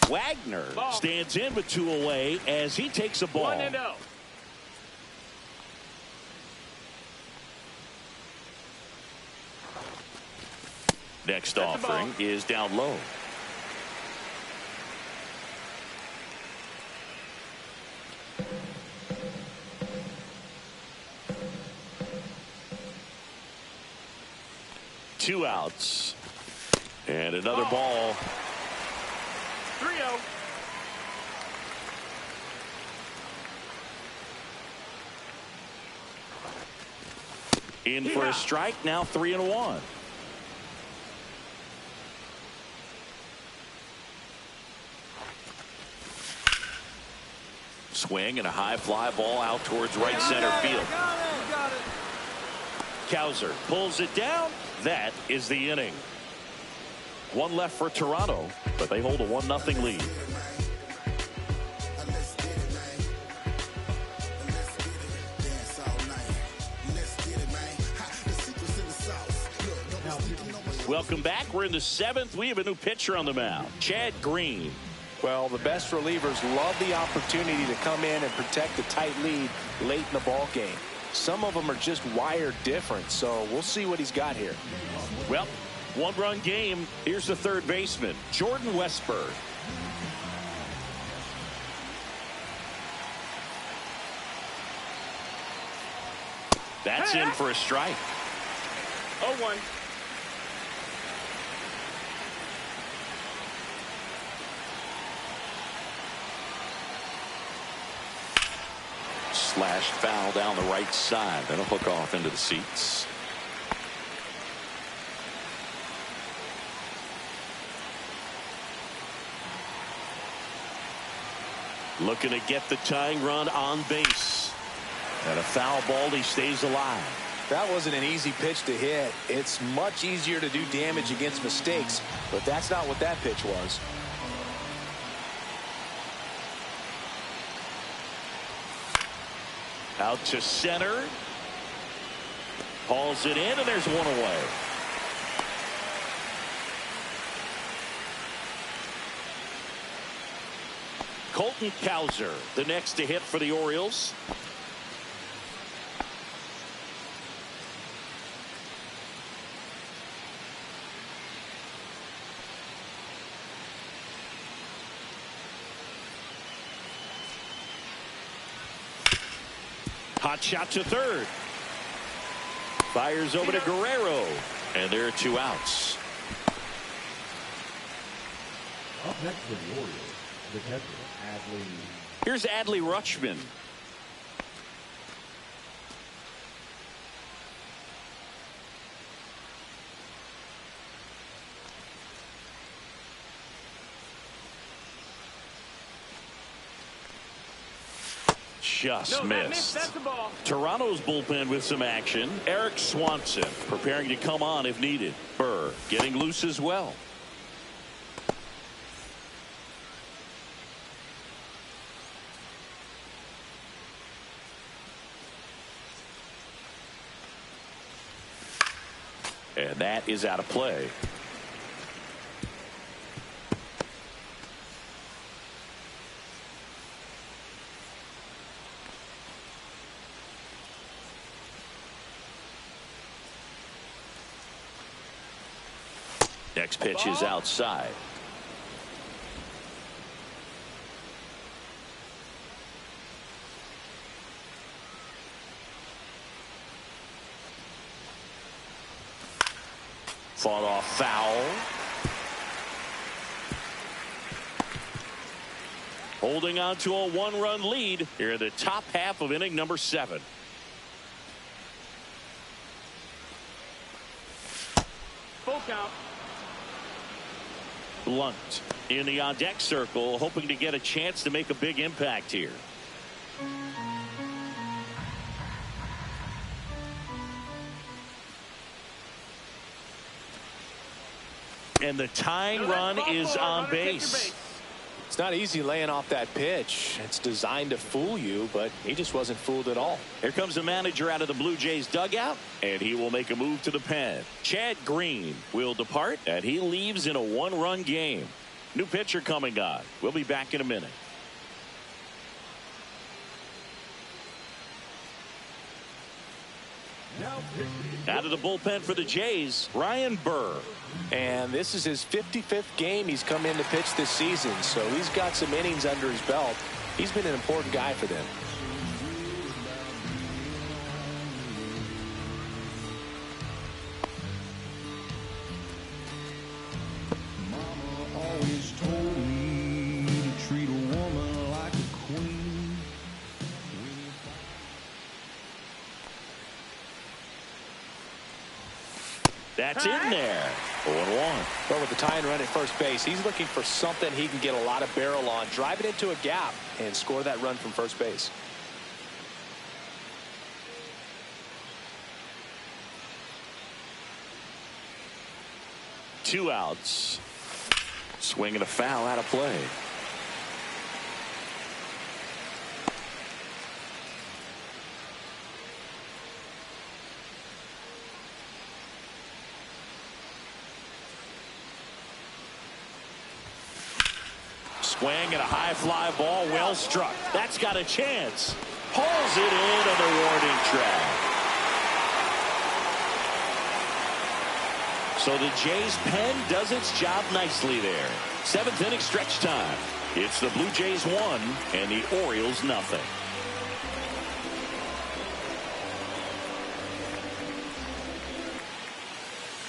Wagner stands in with 2 away as he takes a ball. 1-0. Next offering is down low. Two outs. And another ball. 3-0. In for a strike, now 3-1. Swing and a high fly ball out towards right center field. Got it. Cowser pulls it down. That is the inning. One left for Toronto, but they hold a 1-0 lead. Welcome back. We're in the 7th. We have a new pitcher on the mound, Chad Green. Well, the best relievers love the opportunity to come in and protect a tight lead late in the ball game. Some of them are just wired different, so we'll see what he's got here. Well, one-run game. Here's the third baseman, Jordan Westburg. That's in for a strike. 0-1. Slashed foul down the right side. That'll hook off into the seats. Looking to get the tying run on base. And a foul ball, he stays alive. That wasn't an easy pitch to hit. It's much easier to do damage against mistakes, but that's not what that pitch was. Out to center. Hauls it in, and there's one away. Colton Cowser, the next to hit for the Orioles. Hot shot to third. Fires over to Guerrero. And there are 2 outs. Up next for the Orioles, the catcher, Adley. Here's Adley Rutschman. Just missed. That's the ball. Toronto's bullpen with some action. Eric Swanson preparing to come on if needed. Burr getting loose as well. And that is out of play. Next pitch is outside. Fought off foul. Holding on to a 1-run lead here in the top half of inning number 7. Full count. Blunt in the on-deck circle, hoping to get a chance to make a big impact here. And the tying run is on base. It's not easy laying off that pitch. It's designed to fool you, but he just wasn't fooled at all. Here comes the manager out of the Blue Jays dugout, and he will make a move to the pen. Chad Green will depart, and he leaves in a 1-run game. New pitcher coming on. We'll be back in a minute. Out of the bullpen for the Jays, Ryan Burr. And this is his 55th game he's come in to pitch this season, so he's got some innings under his belt. He's been an important guy for them. Mama always told me to treat a woman like a queen. That's in there. 0-1. But with the tying run at first base, he's looking for something he can get a lot of barrel on, drive it into a gap, and score that run from first base. Two outs. Swing and a foul out of play. Swing and a high fly ball, well struck. That's got a chance. Pulls it in on the warning track. So the Jays pen does its job nicely there. 7th inning stretch time. It's the Blue Jays 1 and the Orioles nothing.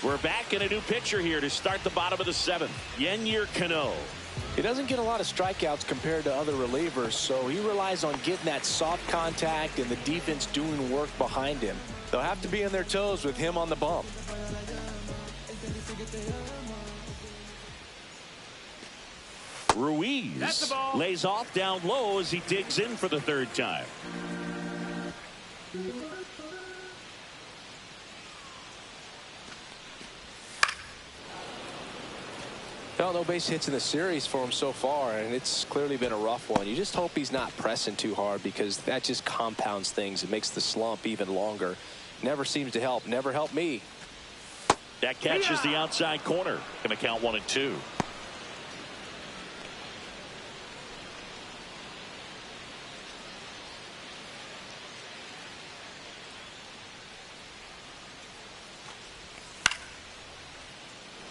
We're back in a new pitcher here to start the bottom of the 7th. Yennier Cano. He doesn't get a lot of strikeouts compared to other relievers, so he relies on getting that soft contact and the defense doing work behind him. They'll have to be on their toes with him on the bump. Ruiz lays off down low as he digs in for the 3rd time. Well, no base hits in the series for him so far, and it's clearly been a rough one. You just hope he's not pressing too hard, because that just compounds things. It makes the slump even longer. Never seems to help. Never helped me. That catches the outside corner. Going to count 1-2.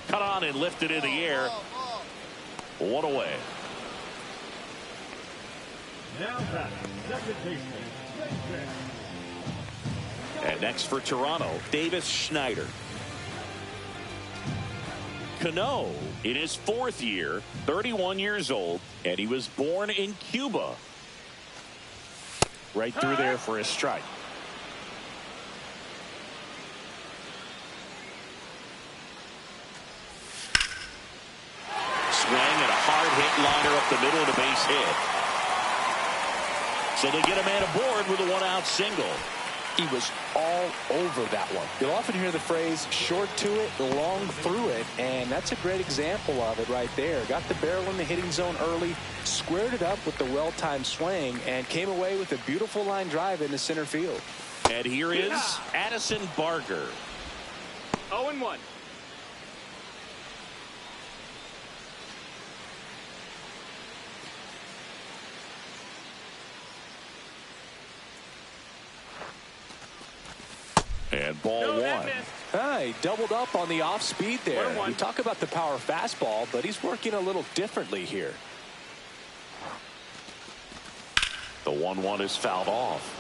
Cut on and lifted in the air. 1 away. Now back, second baseman. And next for Toronto, Davis Schneider. Cano in his 4th year, 31 years old, and he was born in Cuba. Right through there for a strike. Swing and a hard hit liner up the middle of the base hit. So they get a man aboard with a 1-out single. He was all over that one. You'll often hear the phrase short to it, long through it, and that's a great example of it right there. Got the barrel in the hitting zone early, squared it up with the well-timed swing, and came away with a beautiful line drive into center field. And here is Addison Barger. 0-1. And ball 1. He doubled up on the off speed there. 1-1. We talk about the power fastball, but he's working a little differently here. The 1-1 is fouled off.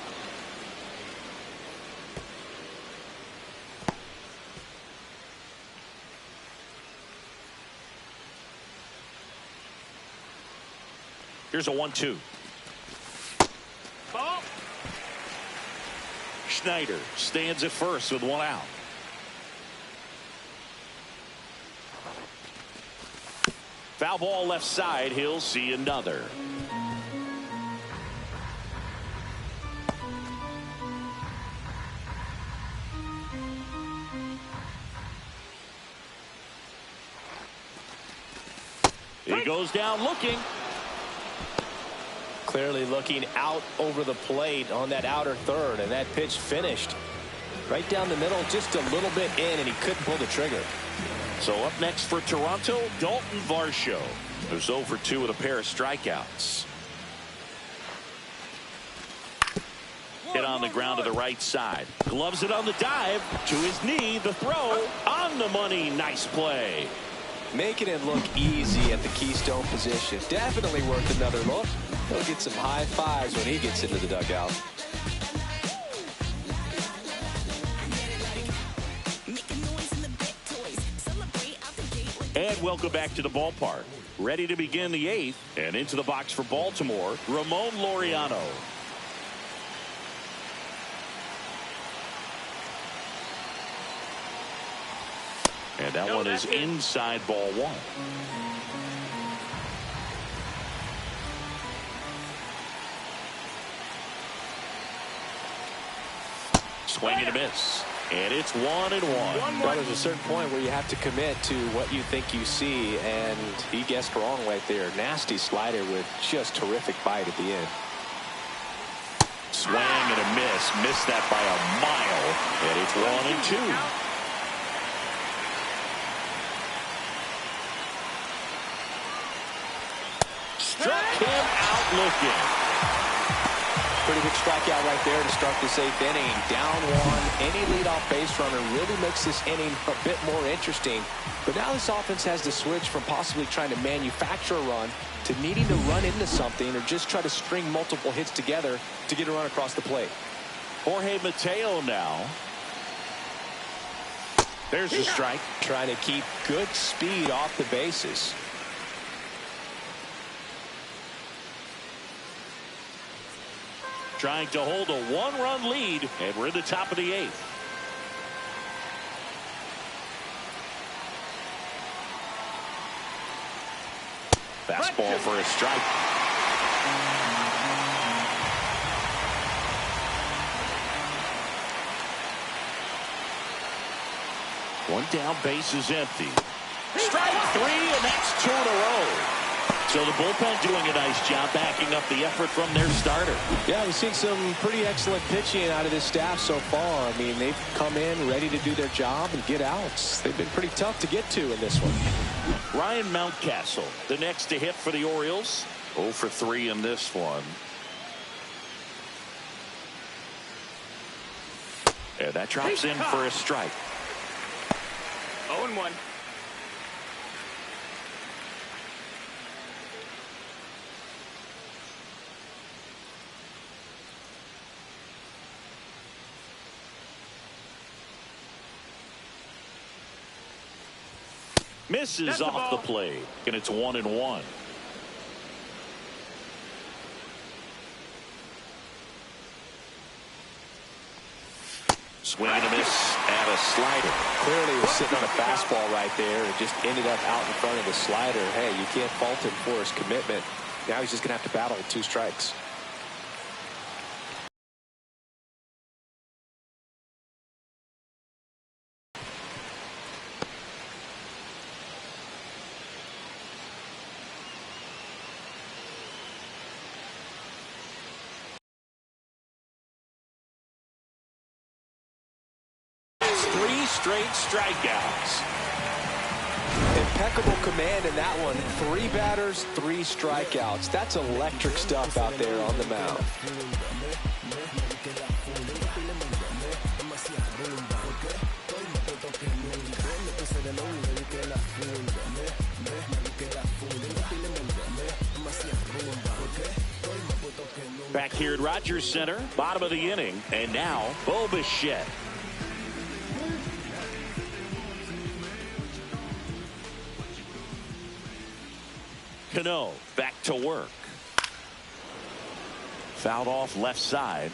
Here's a 1-2. Ball. Schneider stands at first with one out. Foul ball left side. He'll see another. He goes down looking. Clearly looking out over the plate on that outer third, and that pitch finished right down the middle, just a little bit in, and he couldn't pull the trigger. So up next for Toronto, Dalton Varsho, who's 0 for 2 with a pair of strikeouts. Hit on the ground to the right side. Gloves it on the dive. To his knee, the throw on the money. Nice play. Making it look easy at the keystone position. Definitely worth another look. He'll get some high fives when he gets into the dugout. And welcome back to the ballpark. Ready to begin the 8th, and into the box for Baltimore, Ramon Laureano. And that one is inside ball 1. Swing and a miss. And it's 1-1. Well, there's a certain point where you have to commit to what you think you see, and he guessed wrong right there. Nasty slider with just terrific bite at the end. Swing and a miss. Missed that by a mile. And it's 1-2. Struck him out looking. Pretty big strikeout right there to start this 8th inning. Down 1. Any leadoff base runner really makes this inning a bit more interesting. But now this offense has to switch from possibly trying to manufacture a run to needing to run into something or just try to string multiple hits together to get a run across the plate. Jorge Mateo now. There's the strike. Trying to keep good speed off the bases. Trying to hold a 1-run lead, and we're in the top of the 8th. Fastball for a strike. One down, base is empty. Strike 3, and that's 2 in a row. So the bullpen doing a nice job backing up the effort from their starter. Yeah, we've seen some pretty excellent pitching out of this staff so far. I mean, they've come in ready to do their job and get outs. They've been pretty tough to get to in this one. Ryan Mountcastle, the next to hit for the Orioles. 0 for 3 in this one. And that drops in for a strike. 0-1. Misses off the plate, and it's 1-1. Swing and a miss and a slider. Clearly he was sitting on a fastball right there and just ended up out in front of the slider. Hey, you can't fault him for his commitment. Now he's just going to have to battle with 2 strikes. Straight strikeouts. Impeccable command in that one. 3 batters, 3 strikeouts. That's electric stuff out there on the mound. Back here at Rogers Center, bottom of the inning, and now Bo Bichette. Cano back to work. Fouled off left side.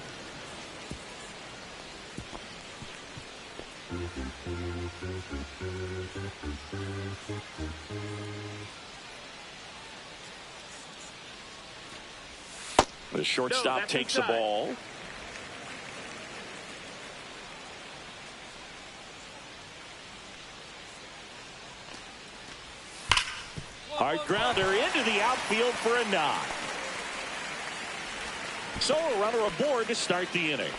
The shortstop takes the ball. Hard grounder into the outfield for a knock. So a runner aboard to start the inning.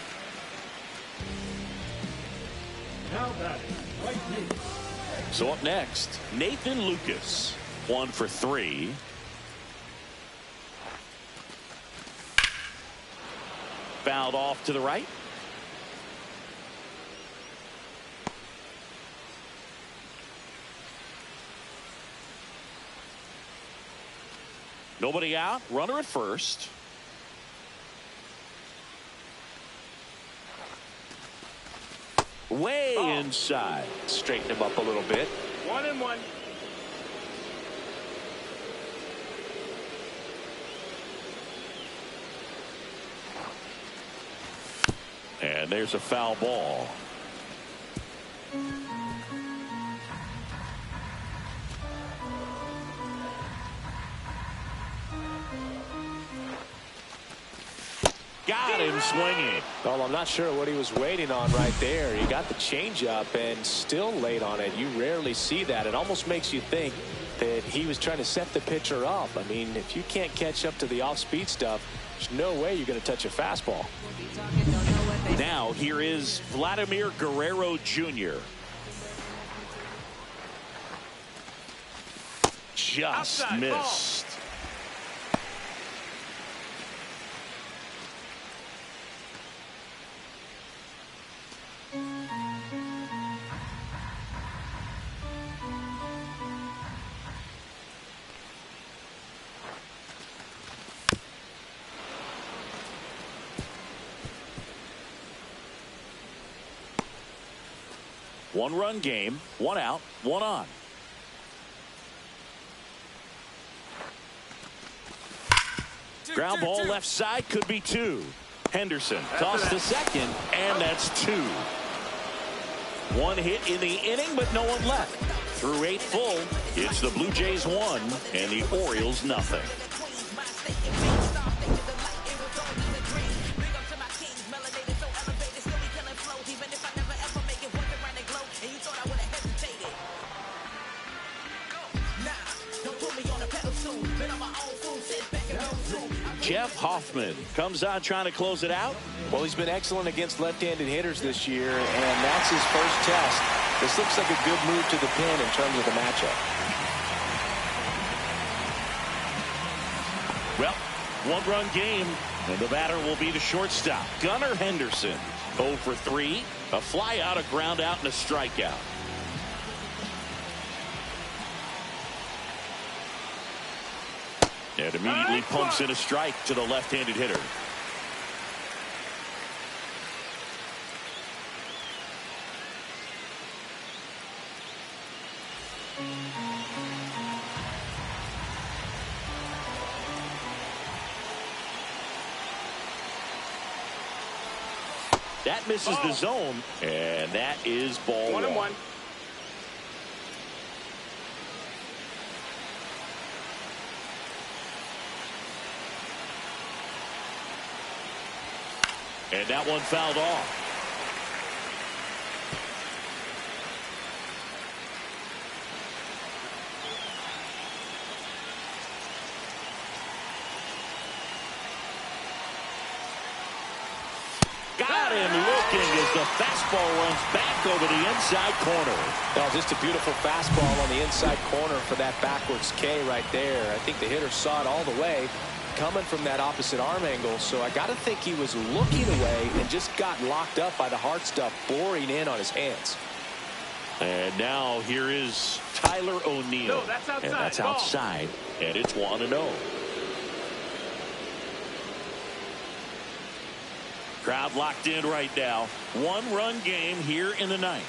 Now batting, right field. So up next, Nathan Lucas. 1 for 3. Fouled off to the right. Nobody out. Runner at first. Way inside. Straighten him up a little bit. 1-1. And there's a foul ball. Got him swinging. Well, I'm not sure what he was waiting on right there. He got the changeup and still late on it. You rarely see that. It almost makes you think that he was trying to set the pitcher up. I mean, if you can't catch up to the off-speed stuff, there's no way you're going to touch a fastball. Now here is Vladimir Guerrero Jr. Just Outside missed. One-run game, 1 out, 1 on. Ground ball left side, could be 2. Henderson tossed to second, and that's 2. 1 hit in the inning, but no one left. Through 8 full, it's the Blue Jays 1 and the Orioles nothing. Jeff Hoffman comes on trying to close it out. Well, he's been excellent against left-handed hitters this year, and that's his first test. This looks like a good move to the pin in terms of the matchup. Well, 1-run game, and the batter will be the shortstop, Gunnar Henderson. 0 for 3, a fly out, a ground out, and a strikeout. And immediately pumps in a strike to the left-handed hitter. That misses the zone, and that is ball 1. And that one fouled off. Got him looking as the fastball runs back over the inside corner. Well, just a beautiful fastball on the inside corner for that backwards K right there. I think the hitter saw it all the way, coming from that opposite arm angle, so I got to think he was looking away and just got locked up by the hard stuff boring in on his hands. And now here is Tyler O'Neill. No, that's outside. And that's outside, and it's 1-0. Crowd locked in right now. 1-run game here in the 9th.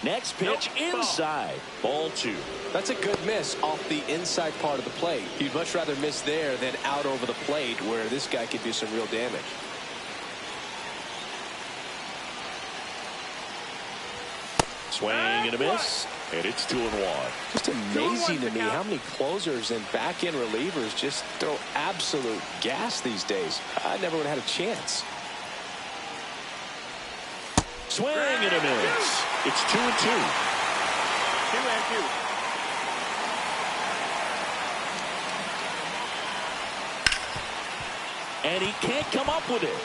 Next pitch inside. Ball 2. That's a good miss off the inside part of the plate. You'd much rather miss there than out over the plate where this guy could do some real damage. Swing and a miss, and it's 2-1. Just amazing to me how many closers and back-end relievers just throw absolute gas these days. I never would have had a chance. Swing and a miss. It's 2-2. 2-2. And he can't come up with it.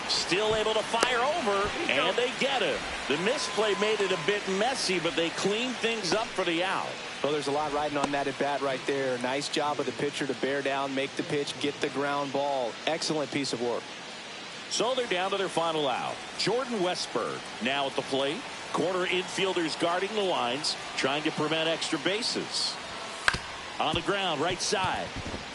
Still able to fire over, and they get him. The misplay made it a bit messy, but they cleaned things up for the out. Well, there's a lot riding on that at bat right there. Nice job of the pitcher to bear down, make the pitch, get the ground ball. Excellent piece of work. So they're down to their final out. Jordan Westberg now at the plate. Corner infielders guarding the lines, trying to prevent extra bases. On the ground, right side.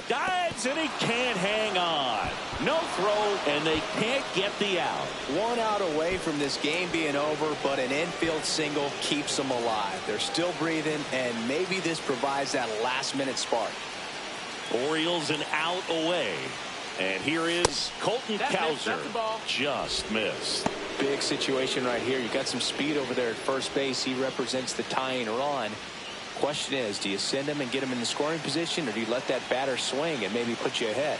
Dives, and he can't hang on. No throw, and they can't get the out. 1 out away from this game being over, but an infield single keeps them alive. They're still breathing, and maybe this provides that last-minute spark. Orioles an out away. And here is Colton Cowser. Just missed. Big situation right here. You got some speed over there at first base. He represents the tying run. Question is, do you send him and get him in the scoring position, or do you let that batter swing and maybe put you ahead?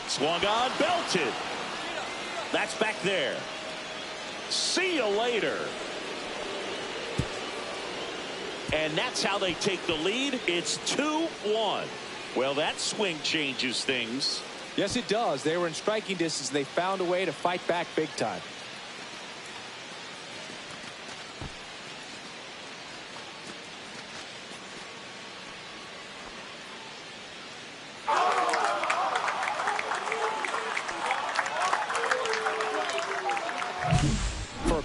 Swung on, belted. That's back there. See you later. And that's how they take the lead. It's 2-1. Well, that swing changes things. Yes, it does. They were in striking distance. They found a way to fight back big time.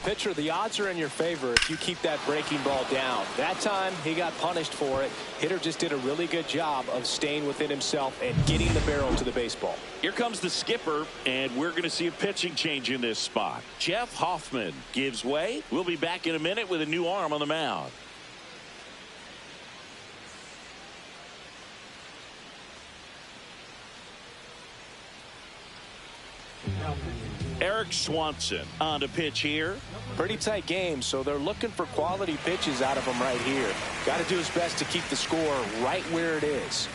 Pitcher, the odds are in your favor if you keep that breaking ball down. That time he got punished for it. Hitter just did a really good job of staying within himself and getting the barrel to the baseball. Here comes the skipper, and we're going to see a pitching change in this spot. Jeff Hoffman gives way. We'll be back in a minute with a new arm on the mound. Eric Swanson on the pitch here. Pretty tight game, so they're looking for quality pitches out of him right here. Got to do his best to keep the score right where it is.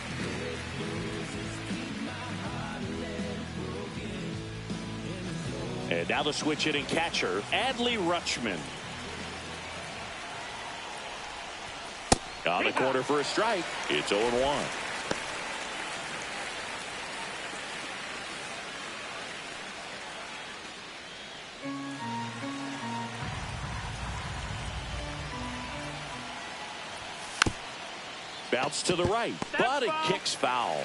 And now the switch hitting catcher, Adley Rutschman. On the corner for a strike. It's 0-1. Bounce to the right, but it kicks foul.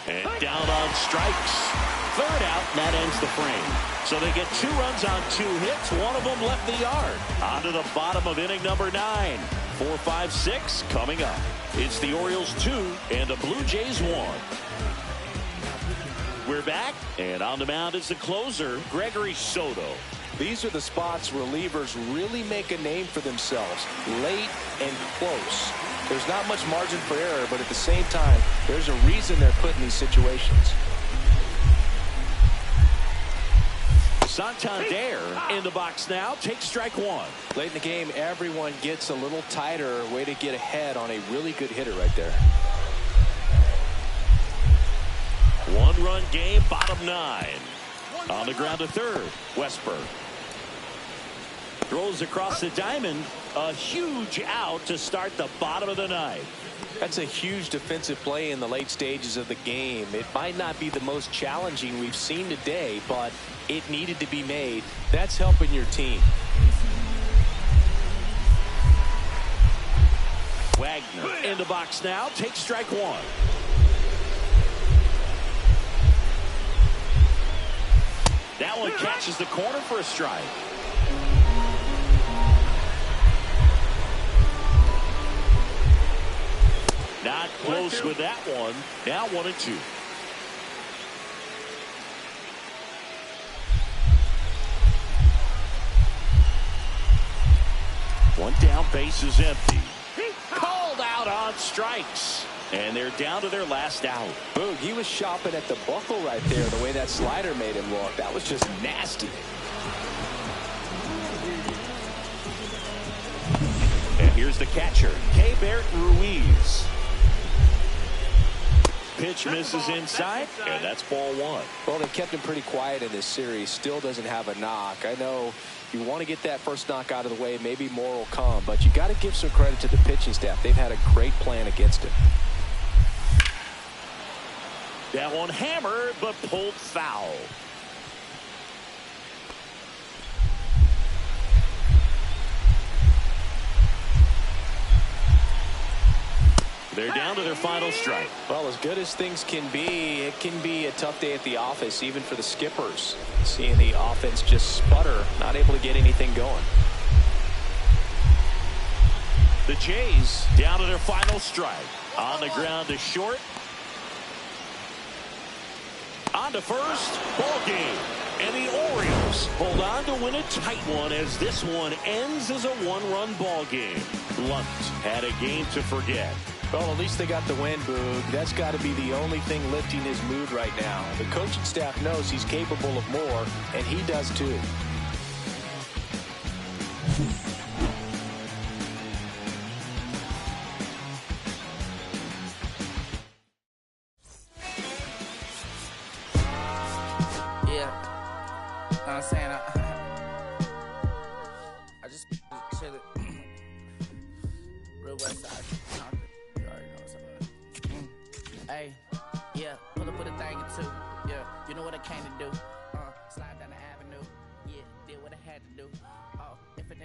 And down on strikes. Third out, and that ends the frame. So they get 2 runs on 2 hits. One of them left the yard. On to the bottom of inning number 9. 4, 5, 6 coming up. It's the Orioles 2 and the Blue Jays 1. We're back, and on the mound is the closer, Gregory Soto. These are the spots relievers really make a name for themselves, late and close. There's not much margin for error, but at the same time, there's a reason they're put in these situations. Santander in the box now, takes strike 1. Late in the game, everyone gets a little tighter. Way to get ahead on a really good hitter right there. 1-run game, bottom 9. On the ground to third, Westberg. Throws across the diamond. A huge out to start the bottom of the 9th. That's a huge defensive play in the late stages of the game. It might not be the most challenging we've seen today, but it needed to be made. That's helping your team. Wagner in the box now, takes strike 1. That one catches the corner for a strike. close with that one. Now 1-2. One down, base is empty. Called out on strikes. And they're down to their last out. Boog, he was shopping at the buckle right there, the way that slider made him look. That was just nasty. And here's the catcher, Keibert Ruiz. Pitch misses inside, and that's ball one. Well, they kept him pretty quiet in this series. Still doesn't have a knock. I know you want to get that first knock out of the way. Maybe more will come, but you got to give some credit to the pitching staff. They've had a great plan against him. That one hammered, but pulled foul. They're down to their final strike. Well, as good as things can be, it can be a tough day at the office, even for the skippers. Seeing the offense just sputter, not able to get anything going. The Jays down to their final strike. On the ground to short. On to first. Ball game. And the Orioles hold on to win a tight one as this one ends as a one-run ball game. Lunt had a game to forget. Well, at least they got the win, Boog. That's got to be the only thing lifting his mood right now. The coaching staff knows he's capable of more, and he does too. Yeah, know what I'm saying? I just chill it. Real West Side.